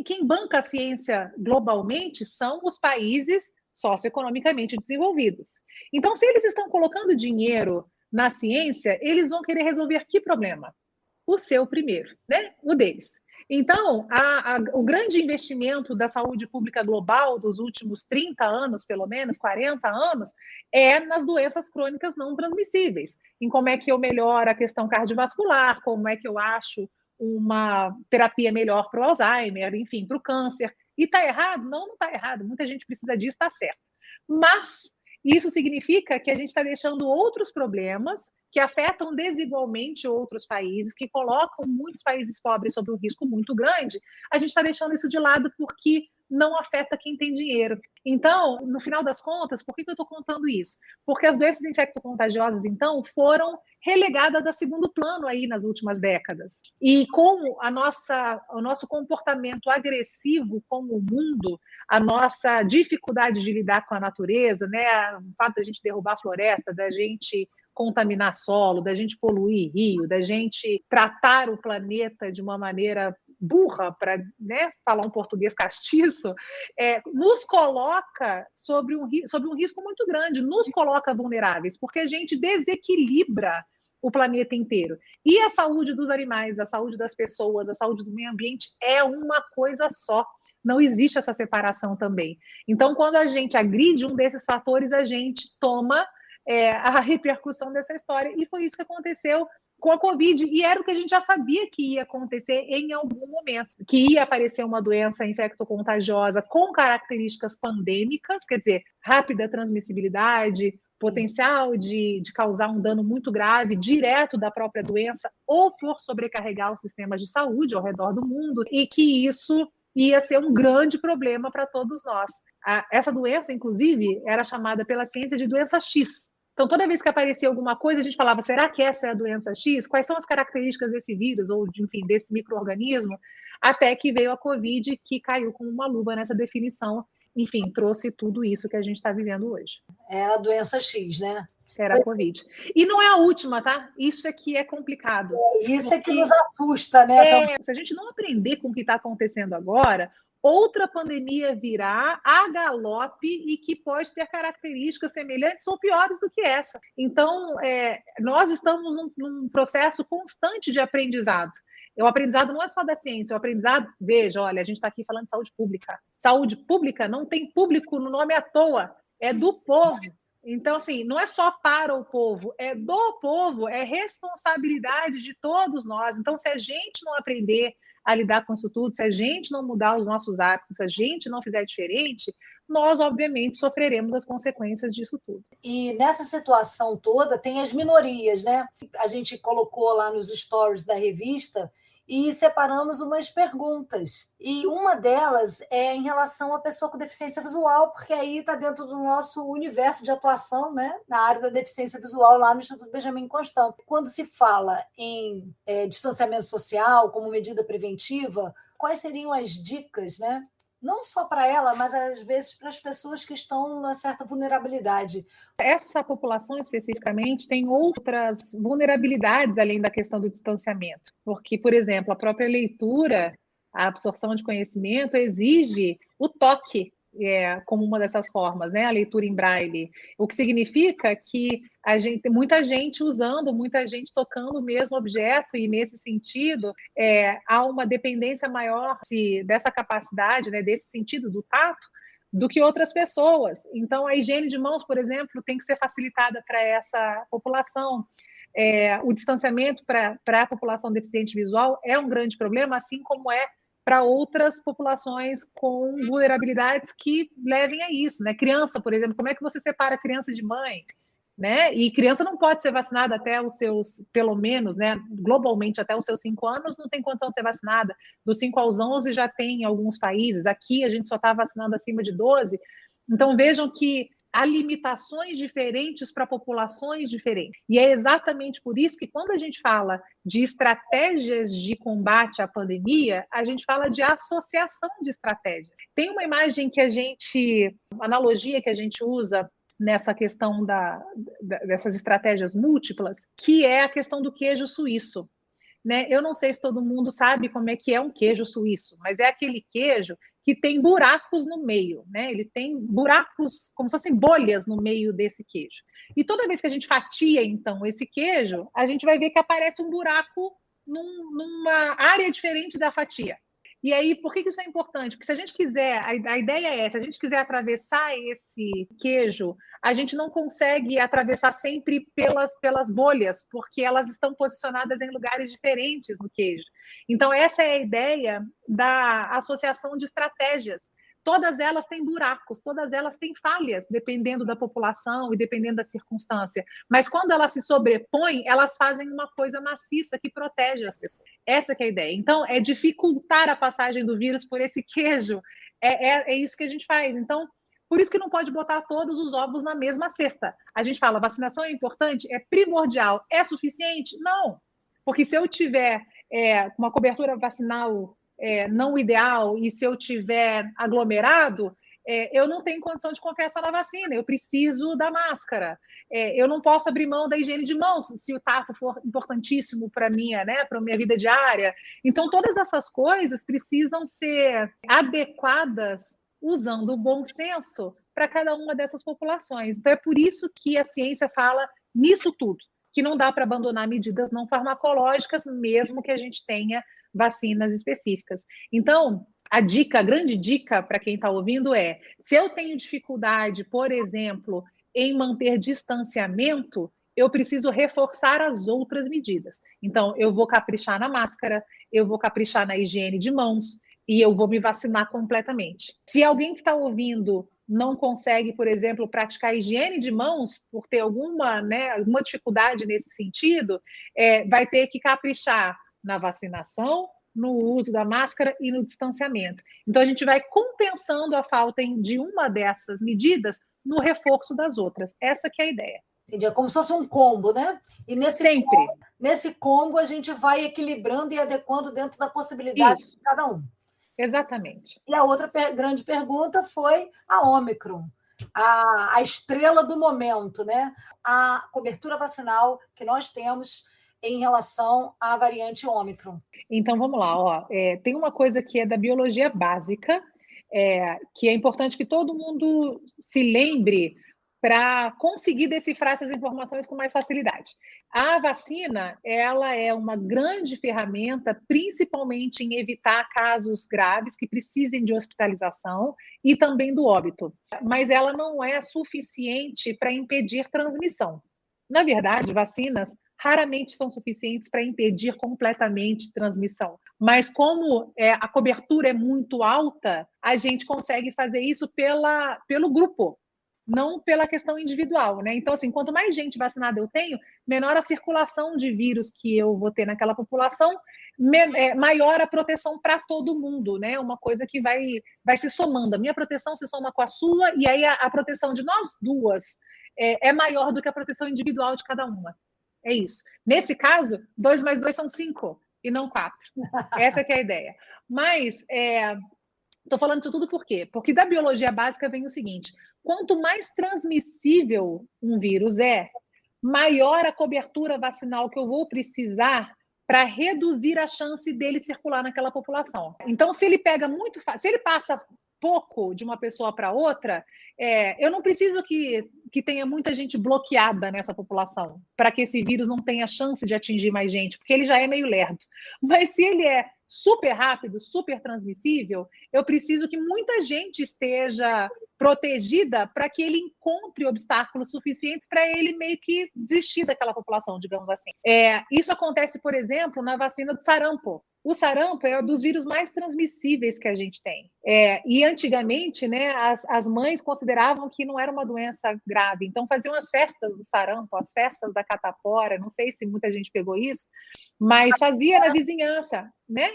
quem banca a ciência globalmente são os países socioeconomicamente desenvolvidos. Então, se eles estão colocando dinheiro na ciência, eles vão querer resolver que problema? O seu primeiro, né? O deles. Então, o grande investimento da saúde pública global dos últimos 30 anos, pelo menos, 40 anos, é nas doenças crônicas não transmissíveis. Em como é que eu melhoro a questão cardiovascular, como é que eu acho uma terapia melhor para o Alzheimer, enfim, para o câncer. E está errado? Não está errado. Muita gente precisa disso, está certo. Mas isso significa que a gente está deixando outros problemas que afetam desigualmente outros países, que colocam muitos países pobres sob um risco muito grande. A gente está deixando isso de lado porque não afeta quem tem dinheiro. Então, no final das contas, por que eu estou contando isso? Porque as doenças infecto-contagiosas, então, foram relegadas a segundo plano aí nas últimas décadas. E com o nosso comportamento agressivo com o mundo, a nossa dificuldade de lidar com a natureza, né? O fato da gente derrubar a floresta, da gente contaminar solo, da gente poluir rio, da gente tratar o planeta de uma maneira burra, para, né, falar um português castiço, nos coloca sobre um risco muito grande, nos coloca vulneráveis, porque a gente desequilibra o planeta inteiro. E a saúde dos animais, a saúde das pessoas, a saúde do meio ambiente é uma coisa só. Não existe essa separação também. Então, quando a gente agride um desses fatores, a gente toma a repercussão dessa história. E foi isso que aconteceu com a Covid. E era o que a gente já sabia que ia acontecer em algum momento, que ia aparecer uma doença infectocontagiosa com características pandêmicas, quer dizer, rápida transmissibilidade, potencial de causar um dano muito grave direto da própria doença ou por sobrecarregar os sistemas de saúde ao redor do mundo, e que isso ia ser um grande problema para todos nós. Essa doença, inclusive, era chamada pela ciência de doença X. Então, toda vez que aparecia alguma coisa, a gente falava, será que essa é a doença X? Quais são as características desse vírus ou, enfim, desse micro-organismo? Até que veio a Covid, que caiu como uma luva nessa definição. Enfim, trouxe tudo isso que a gente está vivendo hoje. Era a doença X, né? Era a Covid. E não é a última, tá? Isso é que é complicado. Isso é que nos assusta, né? Se a gente não aprender com o que está acontecendo agora, outra pandemia virá a galope e que pode ter características semelhantes ou piores do que essa. Então, nós estamos num processo constante de aprendizado. O aprendizado não é só da ciência, o aprendizado, veja, olha, a gente está aqui falando de saúde pública. Saúde pública não tem público no nome à toa, é do povo. Então, assim, não é só para o povo, é do povo, é responsabilidade de todos nós. Então, se a gente não aprender a lidar com isso tudo, se a gente não mudar os nossos hábitos, se a gente não fizer diferente, nós, obviamente, sofreremos as consequências disso tudo. E nessa situação toda tem as minorias, né? A gente colocou lá nos stories da revista e separamos umas perguntas. E uma delas é em relação à pessoa com deficiência visual, porque aí está dentro do nosso universo de atuação, né, na área da deficiência visual, lá no Instituto Benjamin Constant. Quando se fala em distanciamento social como medida preventiva, quais seriam as dicas, né? Não só para ela, mas às vezes para as pessoas que estão numa certa vulnerabilidade. Essa população especificamente tem outras vulnerabilidades além da questão do distanciamento, porque, por exemplo, a própria leitura, a absorção de conhecimento exige o toque como uma dessas formas, né? A leitura em braille, o que significa que tem muita gente usando, muita gente tocando o mesmo objeto, e nesse sentido há uma dependência maior dessa capacidade, né, desse sentido do tato, do que outras pessoas. Então, a higiene de mãos, por exemplo, tem que ser facilitada para essa população. O distanciamento para a população deficiente visual é um grande problema, assim como é para outras populações com vulnerabilidades que levem a isso, né? Criança, por exemplo, como é que você separa criança de mãe? Né? E criança não pode ser vacinada até os seus, pelo menos, né, globalmente, até os seus 5 anos, não tem condição de ser vacinada. Dos 5 aos 11 já tem em alguns países. Aqui a gente só está vacinando acima de 12. Então, vejam que há limitações diferentes para populações diferentes. E é exatamente por isso que, quando a gente fala de estratégias de combate à pandemia, a gente fala de associação de estratégias. Tem uma imagem uma analogia que a gente usa nessa questão dessas estratégias múltiplas, que é a questão do queijo suíço. Né? Eu não sei se todo mundo sabe como é que é um queijo suíço, mas é aquele queijo que tem buracos no meio, né? Ele tem buracos, como se fossem bolhas no meio desse queijo. E toda vez que a gente fatia, então, esse queijo, a gente vai ver que aparece um buraco numa área diferente da fatia. E aí, por que isso é importante? Porque se a gente quiser, a ideia é essa, se a gente quiser atravessar esse queijo, a gente não consegue atravessar sempre pelas bolhas, porque elas estão posicionadas em lugares diferentes no queijo. Então, essa é a ideia da associação de estratégias. Todas elas têm buracos, todas elas têm falhas, dependendo da população e dependendo da circunstância. Mas quando elas se sobrepõem, elas fazem uma coisa maciça que protege as pessoas. Essa que é a ideia. Então, é dificultar a passagem do vírus por esse queijo. É isso que a gente faz. Então, por isso que não pode botar todos os ovos na mesma cesta. A gente fala, vacinação é importante, é primordial, é suficiente? Não. Porque se eu tiver uma cobertura vacinal não ideal, e se eu tiver aglomerado, eu não tenho condição de confiar só na vacina, eu preciso da máscara, eu não posso abrir mão da higiene de mãos, se o tato for importantíssimo para para a minha vida diária. Então, todas essas coisas precisam ser adequadas usando o bom senso para cada uma dessas populações. Então, é por isso que a ciência fala nisso tudo, que não dá para abandonar medidas não farmacológicas, mesmo que a gente tenha vacinas específicas. Então, a grande dica para quem está ouvindo é, se eu tenho dificuldade, por exemplo, em manter distanciamento, eu preciso reforçar as outras medidas. Então, eu vou caprichar na máscara, eu vou caprichar na higiene de mãos e eu vou me vacinar completamente. Se alguém que está ouvindo não consegue, por exemplo, praticar higiene de mãos por ter alguma dificuldade nesse sentido, vai ter que caprichar na vacinação, no uso da máscara e no distanciamento. Então, a gente vai compensando a falta de uma dessas medidas no reforço das outras. Essa que é a ideia. Entendi. É como se fosse um combo, né? E nesse combo a gente vai equilibrando e adequando dentro da possibilidade de cada um. Exatamente. E a outra grande pergunta foi a Ômicron, a estrela do momento, né? A cobertura vacinal que nós temos em relação à variante Ômicron. Então, vamos lá. Tem uma coisa que é da biologia básica, que é importante que todo mundo se lembre para conseguir decifrar essas informações com mais facilidade. A vacina, ela é uma grande ferramenta, principalmente em evitar casos graves que precisem de hospitalização e também do óbito, mas ela não é suficiente para impedir transmissão. Na verdade, vacinas raramente são suficientes para impedir completamente transmissão, mas como a cobertura é muito alta, a gente consegue fazer isso pelo grupo, não pela questão individual, né? Então, assim, quanto mais gente vacinada eu tenho, menor a circulação de vírus que eu vou ter naquela população, maior a proteção para todo mundo, né? Uma coisa que vai se somando. A minha proteção se soma com a sua, e aí a proteção de nós duas é maior do que a proteção individual de cada uma. É isso. Nesse caso, 2 mais 2 são 5 e não 4. Essa que é a ideia. Mas estou falando isso tudo por quê? Porque da biologia básica vem o seguinte: quanto mais transmissível um vírus maior a cobertura vacinal que eu vou precisar para reduzir a chance dele circular naquela população. Então, se ele pega muito fácil, se ele passa pouco de uma pessoa para outra, eu não preciso que tenha muita gente bloqueada nessa população para que esse vírus não tenha chance de atingir mais gente, porque ele já é meio lerdo. Mas se ele é super rápido, super transmissível, eu preciso que muita gente esteja protegida para que ele encontre obstáculos suficientes para ele meio que desistir daquela população, digamos assim. Isso acontece, por exemplo, na vacina do sarampo. O sarampo é um dos vírus mais transmissíveis que a gente tem. E antigamente, né, as mães consideravam que não era uma doença grave, então faziam as festas do sarampo, as festas da catapora, não sei se muita gente pegou isso, mas fazia na vizinhança, né?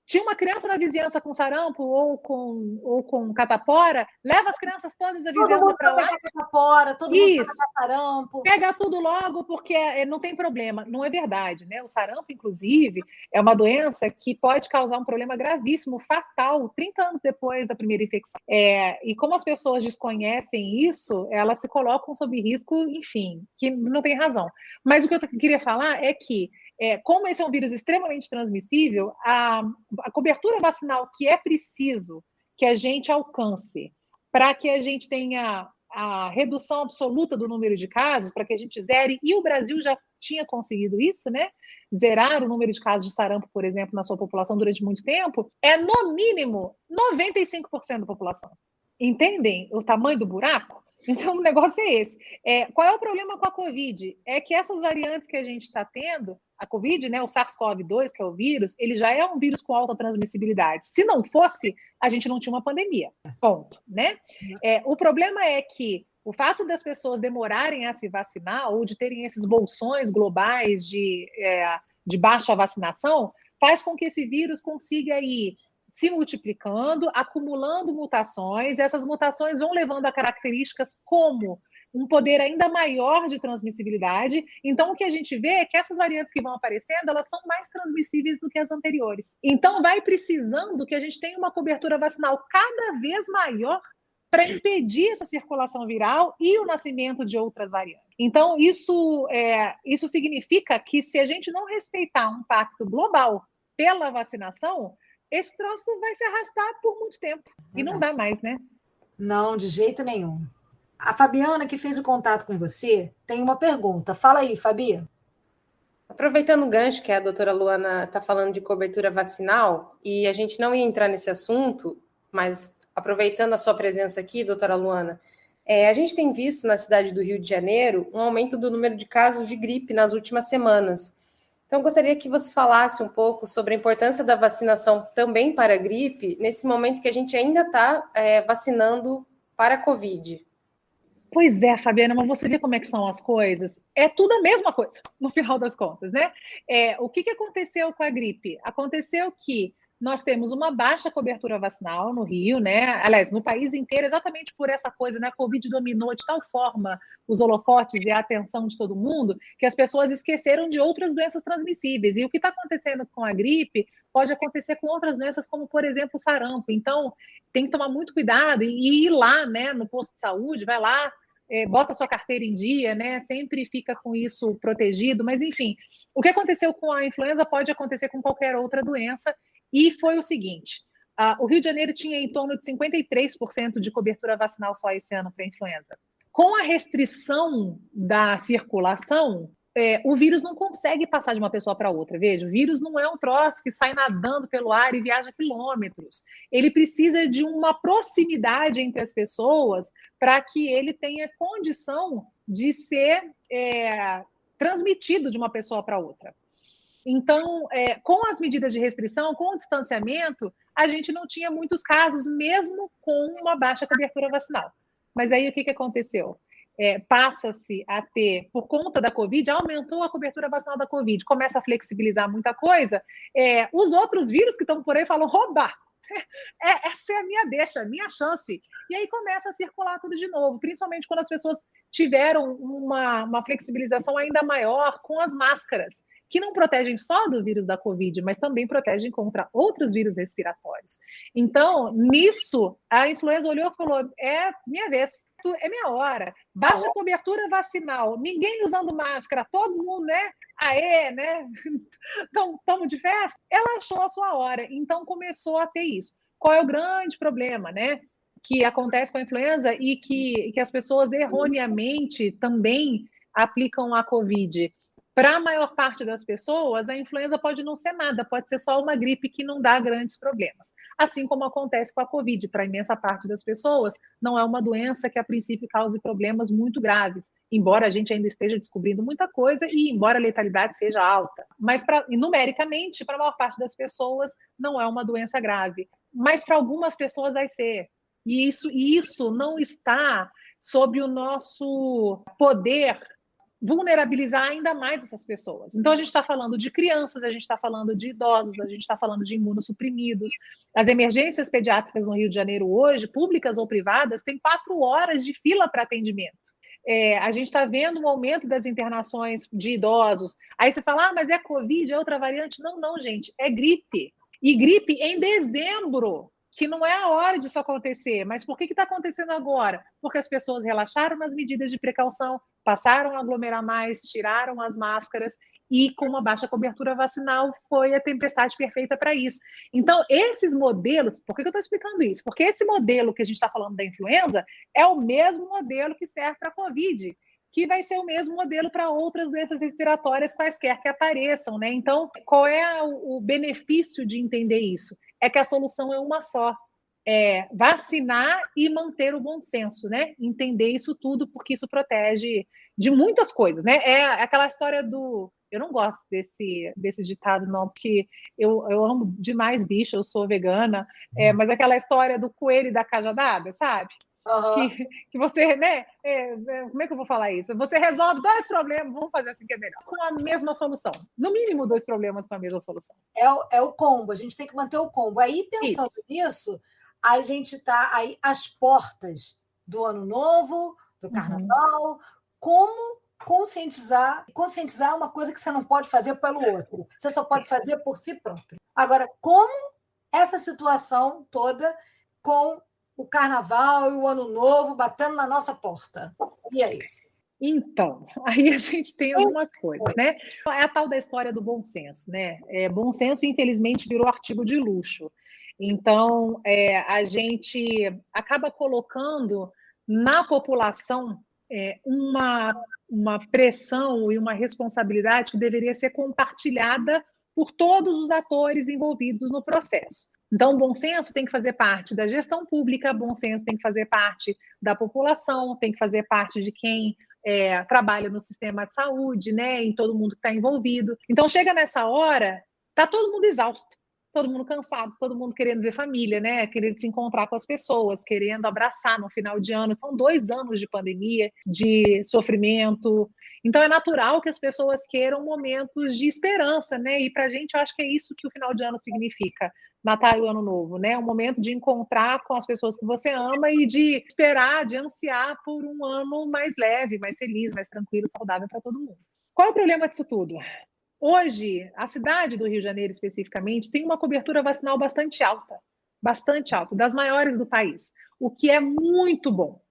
Tinha uma criança na vizinhança com sarampo ou com catapora, leva as crianças todas da vizinhança para lá. Catapora, todo mundo pega sarampo. Pega tudo logo, porque não tem problema. Não é verdade, né? O sarampo, inclusive, é uma doença que pode causar um problema gravíssimo, fatal, 30 anos depois da primeira infecção. E como as pessoas desconhecem isso, elas se colocam sob risco, enfim, que não tem razão. Mas o que eu queria falar é que, como esse é um vírus extremamente transmissível, a cobertura vacinal que é preciso que a gente alcance para que a gente tenha a redução absoluta do número de casos, para que a gente zere, e o Brasil já tinha conseguido isso, né? Zerar o número de casos de sarampo, por exemplo, na sua população durante muito tempo, no mínimo 95% da população. Entendem o tamanho do buraco? Então, o negócio é esse. Qual é o problema com a Covid? É que essas variantes que a gente está tendo, a Covid, né, o SARS-CoV-2, que é o vírus, ele já é um vírus com alta transmissibilidade. Se não fosse, a gente não tinha uma pandemia. Ponto, né? O problema é que o fato das pessoas demorarem a se vacinar ou de terem esses bolsões globais de baixa vacinação faz com que esse vírus consiga ir se multiplicando, acumulando mutações, e essas mutações vão levando a características como um poder ainda maior de transmissibilidade. Então, o que a gente vê é que essas variantes que vão aparecendo, elas são mais transmissíveis do que as anteriores. Então, vai precisando que a gente tenha uma cobertura vacinal cada vez maior para impedir essa circulação viral e o nascimento de outras variantes. Então, isso significa que se a gente não respeitar um pacto global pela vacinação, esse troço vai se arrastar por muito tempo. E não dá mais, né? Não, de jeito nenhum. A Fabiana, que fez o contato com você, tem uma pergunta. Fala aí, Fabi. Aproveitando o gancho que a doutora Luana está falando de cobertura vacinal, e a gente não ia entrar nesse assunto, mas aproveitando a sua presença aqui, doutora Luana, a gente tem visto na cidade do Rio de Janeiro um aumento do número de casos de gripe nas últimas semanas. Então, gostaria que você falasse um pouco sobre a importância da vacinação também para a gripe, nesse momento que a gente ainda está vacinando para a Covid. Pois é, Fabiana, mas você vê como é que são as coisas? É tudo a mesma coisa, no final das contas, né? O que aconteceu com a gripe? Aconteceu que nós temos uma baixa cobertura vacinal no Rio, né? Aliás, no país inteiro, exatamente por essa coisa, né? A Covid dominou de tal forma os holofotes e a atenção de todo mundo que as pessoas esqueceram de outras doenças transmissíveis. E o que está acontecendo com a gripe pode acontecer com outras doenças, como, por exemplo, o sarampo. Então, tem que tomar muito cuidado e ir lá, né, no posto de saúde, vai lá, bota sua carteira em dia, né? Sempre fica com isso protegido. Mas, enfim, o que aconteceu com a influenza pode acontecer com qualquer outra doença. E foi o seguinte, o Rio de Janeiro tinha em torno de 53% de cobertura vacinal só esse ano para a influenza. Com a restrição da circulação, o vírus não consegue passar de uma pessoa para outra. Veja, o vírus não é um troço que sai nadando pelo ar e viaja quilômetros. Ele precisa de uma proximidade entre as pessoas para que ele tenha condição de ser transmitido de uma pessoa para outra. Então, com as medidas de restrição, com o distanciamento, a gente não tinha muitos casos, mesmo com uma baixa cobertura vacinal. Mas aí o que aconteceu? Passa-se a ter, por conta da Covid, aumentou a cobertura vacinal da Covid, começa a flexibilizar muita coisa, os outros vírus que estão por aí falam, oba, essa é a minha deixa, a minha chance. E aí começa a circular tudo de novo, principalmente quando as pessoas tiveram uma flexibilização ainda maior com as máscaras, que não protegem só do vírus da Covid, mas também protegem contra outros vírus respiratórios. Então, nisso, a influenza olhou e falou, minha vez, é minha hora, baixa cobertura vacinal, ninguém usando máscara, todo mundo, né? Aê, né? Então, estamos de festa. Ela achou a sua hora, então começou a ter isso. Qual é o grande problema, né? Que acontece com a influenza e que as pessoas erroneamente também aplicam a Covid. Para a maior parte das pessoas, a influenza pode não ser nada, pode ser só uma gripe que não dá grandes problemas. Assim como acontece com a Covid, para a imensa parte das pessoas, não é uma doença que a princípio cause problemas muito graves, embora a gente ainda esteja descobrindo muita coisa e embora a letalidade seja alta. Mas, numericamente, para a maior parte das pessoas, não é uma doença grave. Mas para algumas pessoas vai ser. E isso não está sob o nosso poder vulnerabilizar ainda mais essas pessoas. Então, a gente está falando de crianças, a gente está falando de idosos, a gente está falando de imunossuprimidos. As emergências pediátricas no Rio de Janeiro hoje, públicas ou privadas, têm 4 horas de fila para atendimento. A gente está vendo um aumento das internações de idosos. Aí você fala, mas é Covid, é outra variante. Não, gente, é gripe. E gripe em dezembro, que não é a hora disso acontecer. Mas por que está acontecendo agora? Porque as pessoas relaxaram nas medidas de precaução, passaram a aglomerar mais, tiraram as máscaras e com uma baixa cobertura vacinal foi a tempestade perfeita para isso. Então, esses modelos, por que eu estou explicando isso? Porque esse modelo que a gente está falando da influenza é o mesmo modelo que serve para a Covid, que vai ser o mesmo modelo para outras doenças respiratórias quaisquer que apareçam, né? Então, qual é o benefício de entender isso? É que a solução é uma só. Vacinar e manter o bom senso, né? Entender isso tudo, porque isso protege de muitas coisas, né? É aquela história do... Eu não gosto desse ditado, não, porque eu amo demais bicho, eu sou vegana, mas aquela história do coelho e da cajadada, sabe? Uhum. Que você, né? Como é que eu vou falar isso? Você resolve 2 problemas, vamos fazer assim que é melhor, com a mesma solução. No mínimo 2 problemas com a mesma solução. É o combo, a gente tem que manter o combo. Aí, pensando nisso, a gente está aí às portas do Ano Novo, do Carnaval. Como conscientizar? Conscientizar é uma coisa que você não pode fazer pelo outro, você só pode fazer por si próprio. Agora, como essa situação toda com o Carnaval e o Ano Novo batendo na nossa porta? E aí? Então, aí a gente tem algumas coisas, né? É a tal da história do bom senso, né? Bom senso, infelizmente, virou artigo de luxo. Então, a gente acaba colocando na população uma pressão e uma responsabilidade que deveria ser compartilhada por todos os atores envolvidos no processo. Então, o bom senso tem que fazer parte da gestão pública, bom senso tem que fazer parte da população, tem que fazer parte de quem trabalha no sistema de saúde, né, em todo mundo que está envolvido. Então, chega nessa hora, está todo mundo exausto, todo mundo cansado, todo mundo querendo ver família, né, querendo se encontrar com as pessoas, querendo abraçar no final de ano. São 2 anos de pandemia, de sofrimento. Então, é natural que as pessoas queiram momentos de esperança, né, e para a gente, eu acho que é isso que o final de ano significa. Natal e Ano Novo, né? Um momento de encontrar com as pessoas que você ama e de esperar, de ansiar por um ano mais leve, mais feliz, mais tranquilo, saudável para todo mundo. Qual é o problema disso tudo? Hoje, a cidade do Rio de Janeiro, especificamente, tem uma cobertura vacinal bastante alta, das maiores do país, o que é muito bom.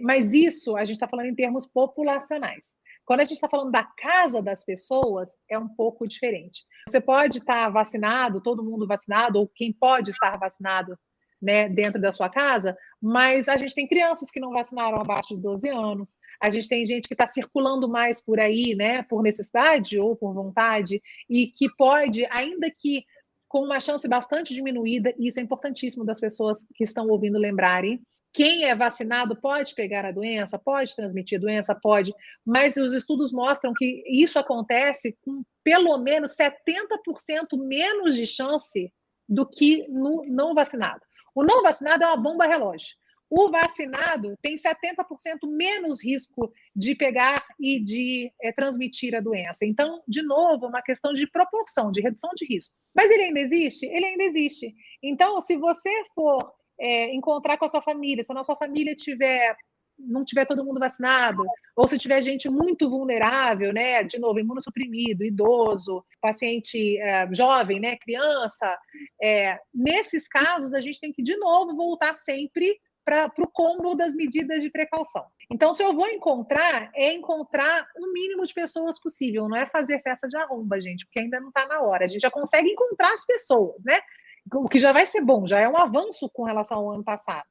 Mas isso, a gente está falando em termos populacionais. Quando a gente está falando da casa das pessoas, é um pouco diferente. Você pode estar vacinado, todo mundo vacinado, ou quem pode estar vacinado, né, dentro da sua casa, mas a gente tem crianças que não vacinaram abaixo de 12 anos, a gente tem gente que está circulando mais por aí, né, por necessidade ou por vontade, e que pode, ainda que com uma chance bastante diminuída, e isso é importantíssimo das pessoas que estão ouvindo lembrarem, quem é vacinado pode pegar a doença, pode transmitir a doença, pode, mas os estudos mostram que isso acontece com pelo menos 70% menos de chance do que no não vacinado. O não vacinado é uma bomba relógio. O vacinado tem 70% menos risco de pegar e de transmitir a doença. Então, de novo, uma questão de proporção, de redução de risco. Mas ele ainda existe? Ele ainda existe. Então, se você for encontrar com a sua família, se a sua família não tiver todo mundo vacinado, ou se tiver gente muito vulnerável, né, de novo, imunossuprimido, idoso, paciente jovem, né, criança, nesses casos a gente tem que, de novo, voltar sempre para o combo das medidas de precaução. Então, se eu vou encontrar o mínimo de pessoas possível, não é fazer festa de arromba, gente, porque ainda não está na hora. A gente já consegue encontrar as pessoas, né? O que já vai ser bom, já é um avanço com relação ao ano passado.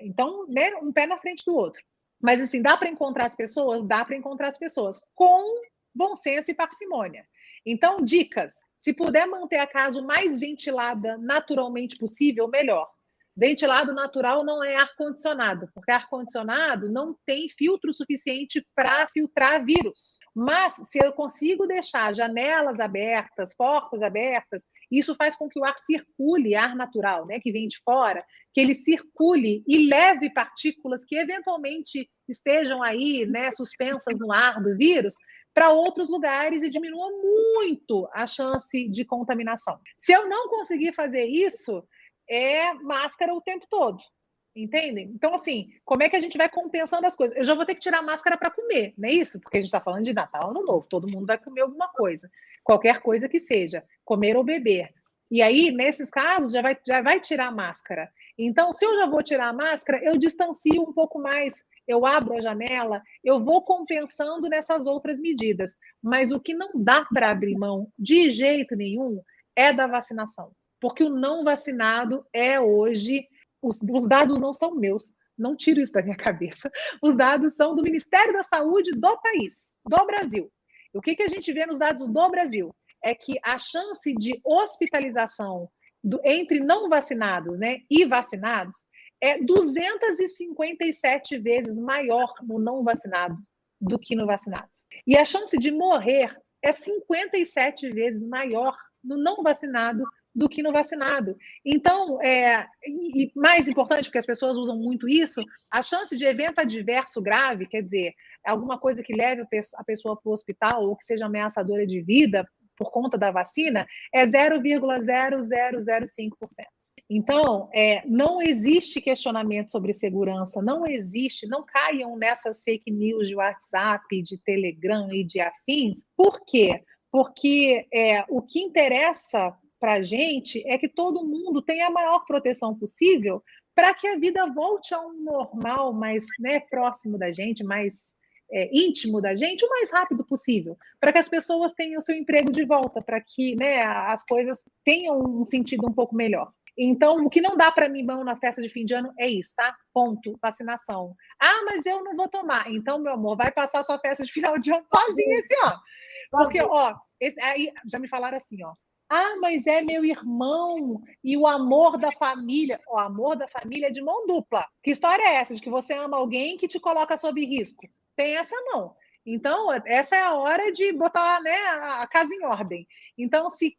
Então, né, um pé na frente do outro. Mas, assim, dá para encontrar as pessoas? Dá para encontrar as pessoas, com bom senso e parcimônia. Então, dicas. Se puder manter a casa o mais ventilada naturalmente possível, melhor. Ventilado natural não é ar-condicionado, porque ar-condicionado não tem filtro suficiente para filtrar vírus. Mas, se eu consigo deixar janelas abertas, portas abertas, isso faz com que o ar circule, ar natural, né, que vem de fora, que ele circule e leve partículas que eventualmente estejam aí, né, suspensas no ar do vírus, para outros lugares e diminua muito a chance de contaminação. Se eu não conseguir fazer isso, é máscara o tempo todo, entendem? Então, assim, como é que a gente vai compensando as coisas? Eu já vou ter que tirar a máscara para comer, não é isso? Porque a gente está falando de Natal, Ano Novo, todo mundo vai comer alguma coisa, qualquer coisa que seja, comer ou beber. E aí, nesses casos, já vai tirar a máscara. Então, se eu já vou tirar a máscara, eu distancio um pouco mais, eu abro a janela, eu vou compensando nessas outras medidas. Mas o que não dá para abrir mão de jeito nenhum é da vacinação. Porque o não vacinado é hoje, os dados não são meus, não tiro isso da minha cabeça, os dados são do Ministério da Saúde do país, do Brasil. O que a gente vê nos dados do Brasil? É que a chance de hospitalização entre não vacinados, né, e vacinados é 257 vezes maior no não vacinado do que no vacinado. E a chance de morrer é 57 vezes maior no não vacinado do que no vacinado. Então, e mais importante, porque as pessoas usam muito isso, a chance de evento adverso grave, quer dizer, alguma coisa que leve a pessoa para o hospital ou que seja ameaçadora de vida por conta da vacina, é 0,0005%. Então, não existe questionamento sobre segurança, não existe, não caiam nessas fake news de WhatsApp, de Telegram e de afins. Por quê? Porque o que interessa para a gente é que todo mundo tenha a maior proteção possível para que a vida volte a um normal mais, né, próximo da gente, mais íntimo da gente, o mais rápido possível, para que as pessoas tenham o seu emprego de volta, para que, né, as coisas tenham um sentido um pouco melhor. Então, o que não dá para mim mão na festa de fim de ano é isso, tá? Ponto. Vacinação. Ah, mas eu não vou tomar. Então, meu amor, vai passar a sua festa de final de ano sozinha esse ano. Porque, aí já me falaram assim, ah, mas é meu irmão e o amor da família. O amor da família é de mão dupla. Que história é essa de que você ama alguém que te coloca sob risco? Tem essa não. Então, essa é a hora de botar, né, a casa em ordem. Então, se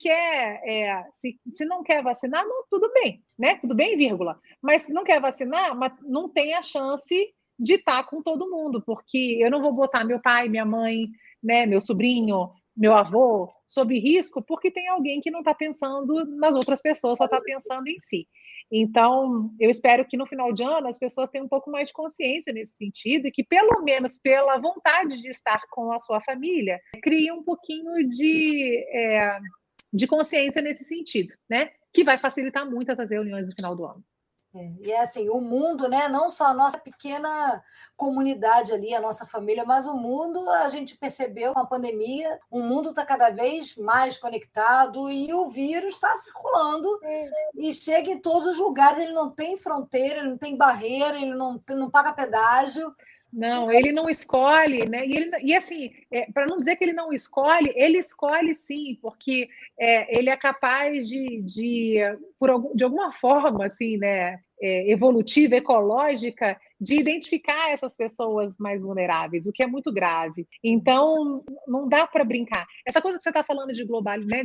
não quer vacinar, não, tudo bem, né? Tudo bem, vírgula. Mas se não quer vacinar, mas não tem a chance de estar com todo mundo, porque eu não vou botar meu pai, minha mãe, né, meu sobrinho, meu avô sob risco, porque tem alguém que não está pensando nas outras pessoas, só está pensando em si. Então, eu espero que no final de ano as pessoas tenham um pouco mais de consciência nesse sentido e que, pelo menos pela vontade de estar com a sua família, crie um pouquinho de consciência nesse sentido, né? Que vai facilitar muito essas reuniões no final do ano. E é assim, o mundo, né? Não só a nossa pequena comunidade ali, a nossa família, mas o mundo, a gente percebeu com a pandemia, o mundo está cada vez mais conectado e o vírus está circulando e chega em todos os lugares. Ele não tem fronteira, ele não tem barreira, ele não paga pedágio. Não, ele não escolhe, né? E assim, para não dizer que ele escolhe sim, porque ele é capaz de alguma forma, assim, né, evolutiva, ecológica, de identificar essas pessoas mais vulneráveis, o que é muito grave. Então, não dá para brincar. Essa coisa que você está falando de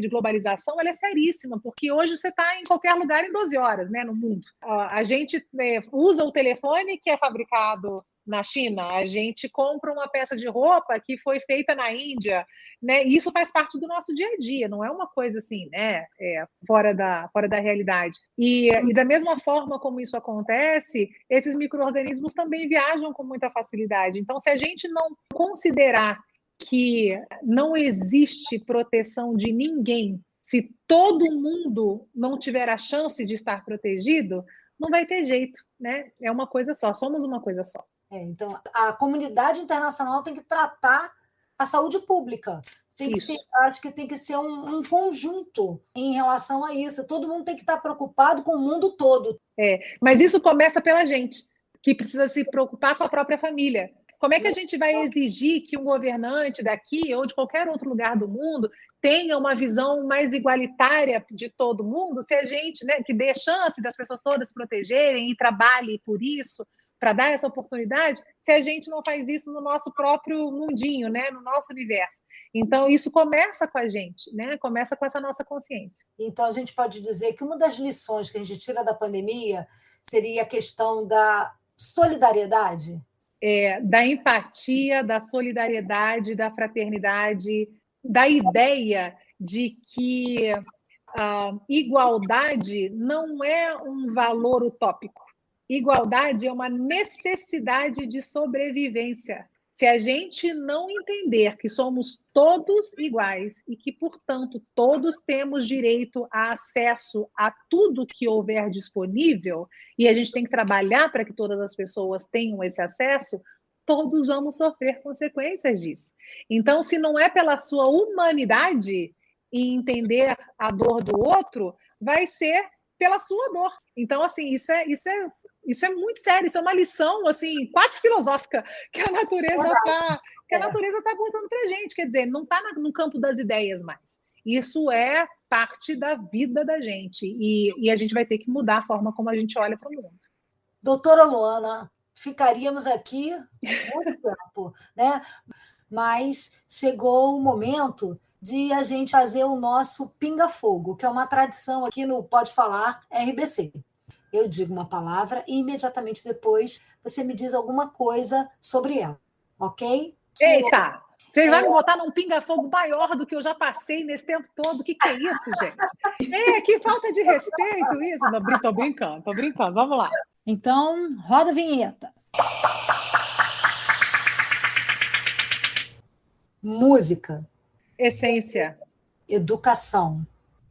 globalização, ela é seríssima, porque hoje você está em qualquer lugar em 12 horas, né, no mundo. A gente usa o telefone que é fabricado na China, a gente compra uma peça de roupa que foi feita na Índia, né? E isso faz parte do nosso dia a dia, não é uma coisa assim, né? Fora da realidade. E da mesma forma como isso acontece, esses micro-organismos também viajam com muita facilidade. Então, se a gente não considerar que não existe proteção de ninguém, se todo mundo não tiver a chance de estar protegido, não vai ter jeito, né? É uma coisa só, somos uma coisa só. Então, a comunidade internacional tem que tratar a saúde pública. Acho que tem que ser um conjunto em relação a isso. Todo mundo tem que estar preocupado com o mundo todo. Mas isso começa pela gente, que precisa se preocupar com a própria família. Como é que a gente vai exigir que um governante daqui ou de qualquer outro lugar do mundo tenha uma visão mais igualitária de todo mundo, se a gente, né, que dê chance das pessoas todas se protegerem e trabalhe por isso, para dar essa oportunidade, se a gente não faz isso no nosso próprio mundinho, né, no nosso universo? Então, isso começa com a gente, né? Começa com essa nossa consciência. Então, a gente pode dizer que uma das lições que a gente tira da pandemia seria a questão da solidariedade? Da empatia, da solidariedade, da fraternidade, da ideia de que a igualdade não é um valor utópico. Igualdade é uma necessidade de sobrevivência. Se a gente não entender que somos todos iguais e que, portanto, todos temos direito a acesso a tudo que houver disponível, e a gente tem que trabalhar para que todas as pessoas tenham esse acesso, todos vamos sofrer consequências disso. Então, se não é pela sua humanidade e entender a dor do outro, vai ser pela sua dor. Então, assim, isso é muito sério, isso é uma lição assim, quase filosófica que a natureza está contando para a gente. Quer dizer, não está no campo das ideias mais. Isso é parte da vida da gente. E a gente vai ter que mudar a forma como a gente olha para o mundo. Doutora Luana, ficaríamos aqui muito tempo, né? Mas chegou o momento de a gente fazer o nosso pinga-fogo, que é uma tradição aqui no Pode Falar RBC. Eu digo uma palavra e imediatamente depois você me diz alguma coisa sobre ela, ok? Eita! Vocês vão me botar num pinga-fogo maior do que eu já passei nesse tempo todo. O que é isso, gente? Que falta de respeito isso. Não, tô brincando. Vamos lá. Então, roda a vinheta. Música. Essência. Educação.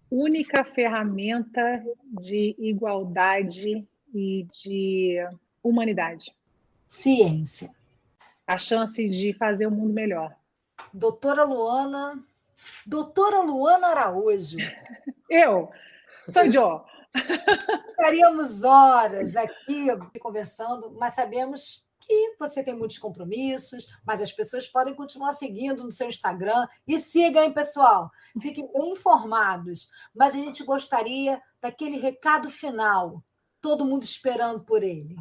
Única ferramenta de igualdade e de humanidade. Ciência. A chance de fazer o mundo melhor. Doutora Luana Araújo. Eu sou Jo. Ficaríamos horas aqui conversando, mas sabemos que você tem muitos compromissos, mas as pessoas podem continuar seguindo no seu Instagram. E sigam, hein, pessoal? Fiquem bem informados. Mas a gente gostaria daquele recado final. Todo mundo esperando por ele.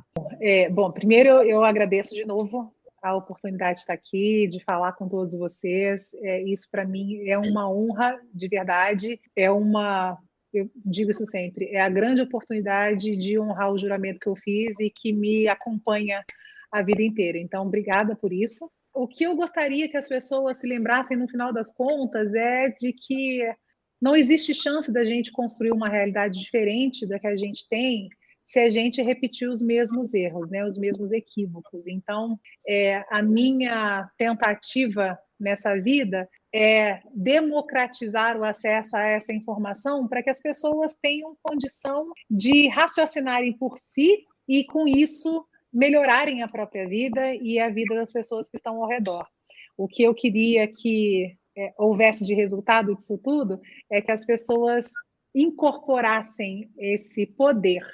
Bom, primeiro eu agradeço de novo a oportunidade de estar aqui, de falar com todos vocês. Isso, para mim, é uma honra, de verdade. Eu digo isso sempre, é a grande oportunidade de honrar o juramento que eu fiz e que me acompanha a vida inteira. Então, obrigada por isso. O que eu gostaria que as pessoas se lembrassem, no final das contas, é de que não existe chance da gente construir uma realidade diferente da que a gente tem se a gente repetir os mesmos erros, né, os mesmos equívocos. Então, a minha tentativa nessa vida democratizar o acesso a essa informação para que as pessoas tenham condição de raciocinarem por si e, com isso, melhorarem a própria vida e a vida das pessoas que estão ao redor. O que eu queria que houvesse de resultado disso tudo é que as pessoas incorporassem esse poder,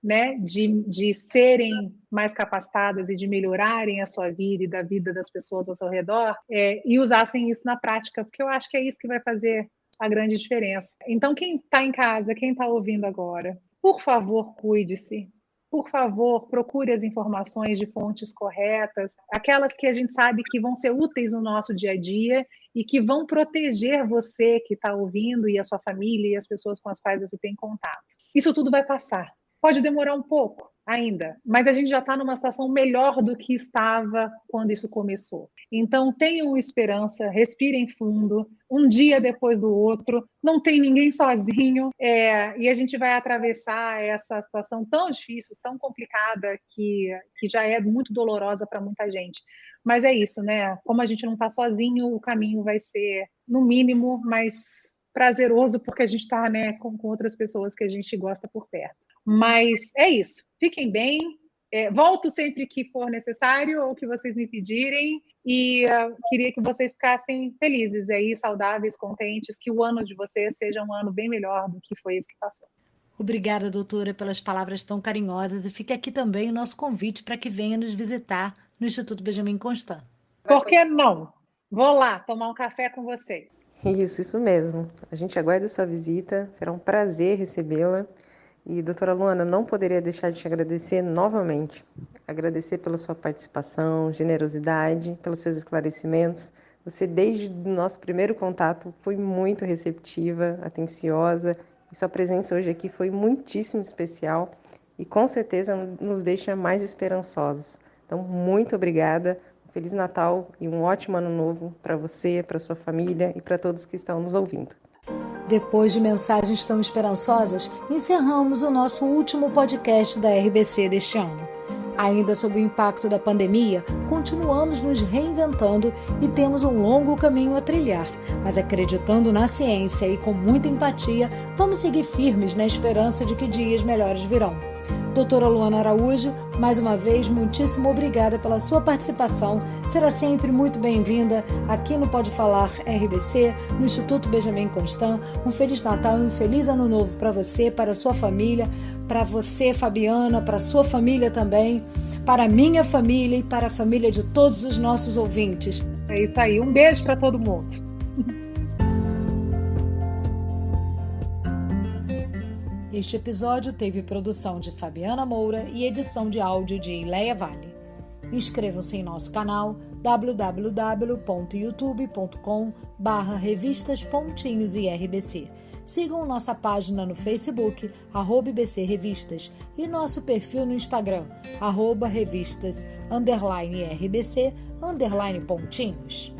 né, de serem mais capacitadas e de melhorarem a sua vida e da vida das pessoas ao seu redor, e usassem isso na prática, porque eu acho que é isso que vai fazer a grande diferença. Então, quem está em casa, quem está ouvindo agora, por favor, cuide-se. Por favor, procure as informações de fontes corretas, aquelas que a gente sabe que vão ser úteis no nosso dia a dia e que vão proteger você que está ouvindo e a sua família e as pessoas com as quais você tem contato. Isso tudo vai passar. Pode demorar um pouco ainda, mas a gente já está numa situação melhor do que estava quando isso começou. Então, tenham esperança, respirem fundo, um dia depois do outro, não tem ninguém sozinho, e a gente vai atravessar essa situação tão difícil, tão complicada, que já é muito dolorosa para muita gente. Mas é isso, né? Como a gente não está sozinho, o caminho vai ser, no mínimo, mais prazeroso, porque a gente está, né, com outras pessoas que a gente gosta por perto. Mas é isso. Fiquem bem. Volto sempre que for necessário ou que vocês me pedirem. E queria que vocês ficassem felizes aí, saudáveis, contentes, que o ano de vocês seja um ano bem melhor do que foi esse que passou. Obrigada, doutora, pelas palavras tão carinhosas. E fica aqui também o nosso convite para que venha nos visitar no Instituto Benjamin Constant. Por que não? Vou lá tomar um café com vocês. Isso mesmo. A gente aguarda a sua visita. Será um prazer recebê-la. E, doutora Luana, não poderia deixar de te agradecer novamente. Agradecer pela sua participação, generosidade, pelos seus esclarecimentos. Você, desde o nosso primeiro contato, foi muito receptiva, atenciosa. E sua presença hoje aqui foi muitíssimo especial e, com certeza, nos deixa mais esperançosos. Então, muito obrigada. Um Feliz Natal e um ótimo Ano Novo para você, para sua família e para todos que estão nos ouvindo. Depois de mensagens tão esperançosas, encerramos o nosso último podcast da RBC deste ano. Ainda sob o impacto da pandemia, continuamos nos reinventando e temos um longo caminho a trilhar, mas acreditando na ciência e com muita empatia, vamos seguir firmes na esperança de que dias melhores virão. Doutora Luana Araújo, mais uma vez, muitíssimo obrigada pela sua participação. Será sempre muito bem-vinda aqui no Pode Falar RBC, no Instituto Benjamin Constant. Um Feliz Natal e um Feliz Ano Novo para você, para a sua família, para você, Fabiana, para a sua família também, para a minha família e para a família de todos os nossos ouvintes. É isso aí. Um beijo para todo mundo. Este episódio teve produção de Fabiana Moura e edição de áudio de Ileia Vale. Inscrevam-se em nosso canal www.youtube.com/revistas_irbc. Sigam nossa página no Facebook, @IBCRevistas, e nosso perfil no Instagram, @revistas_irbc_pontinhos.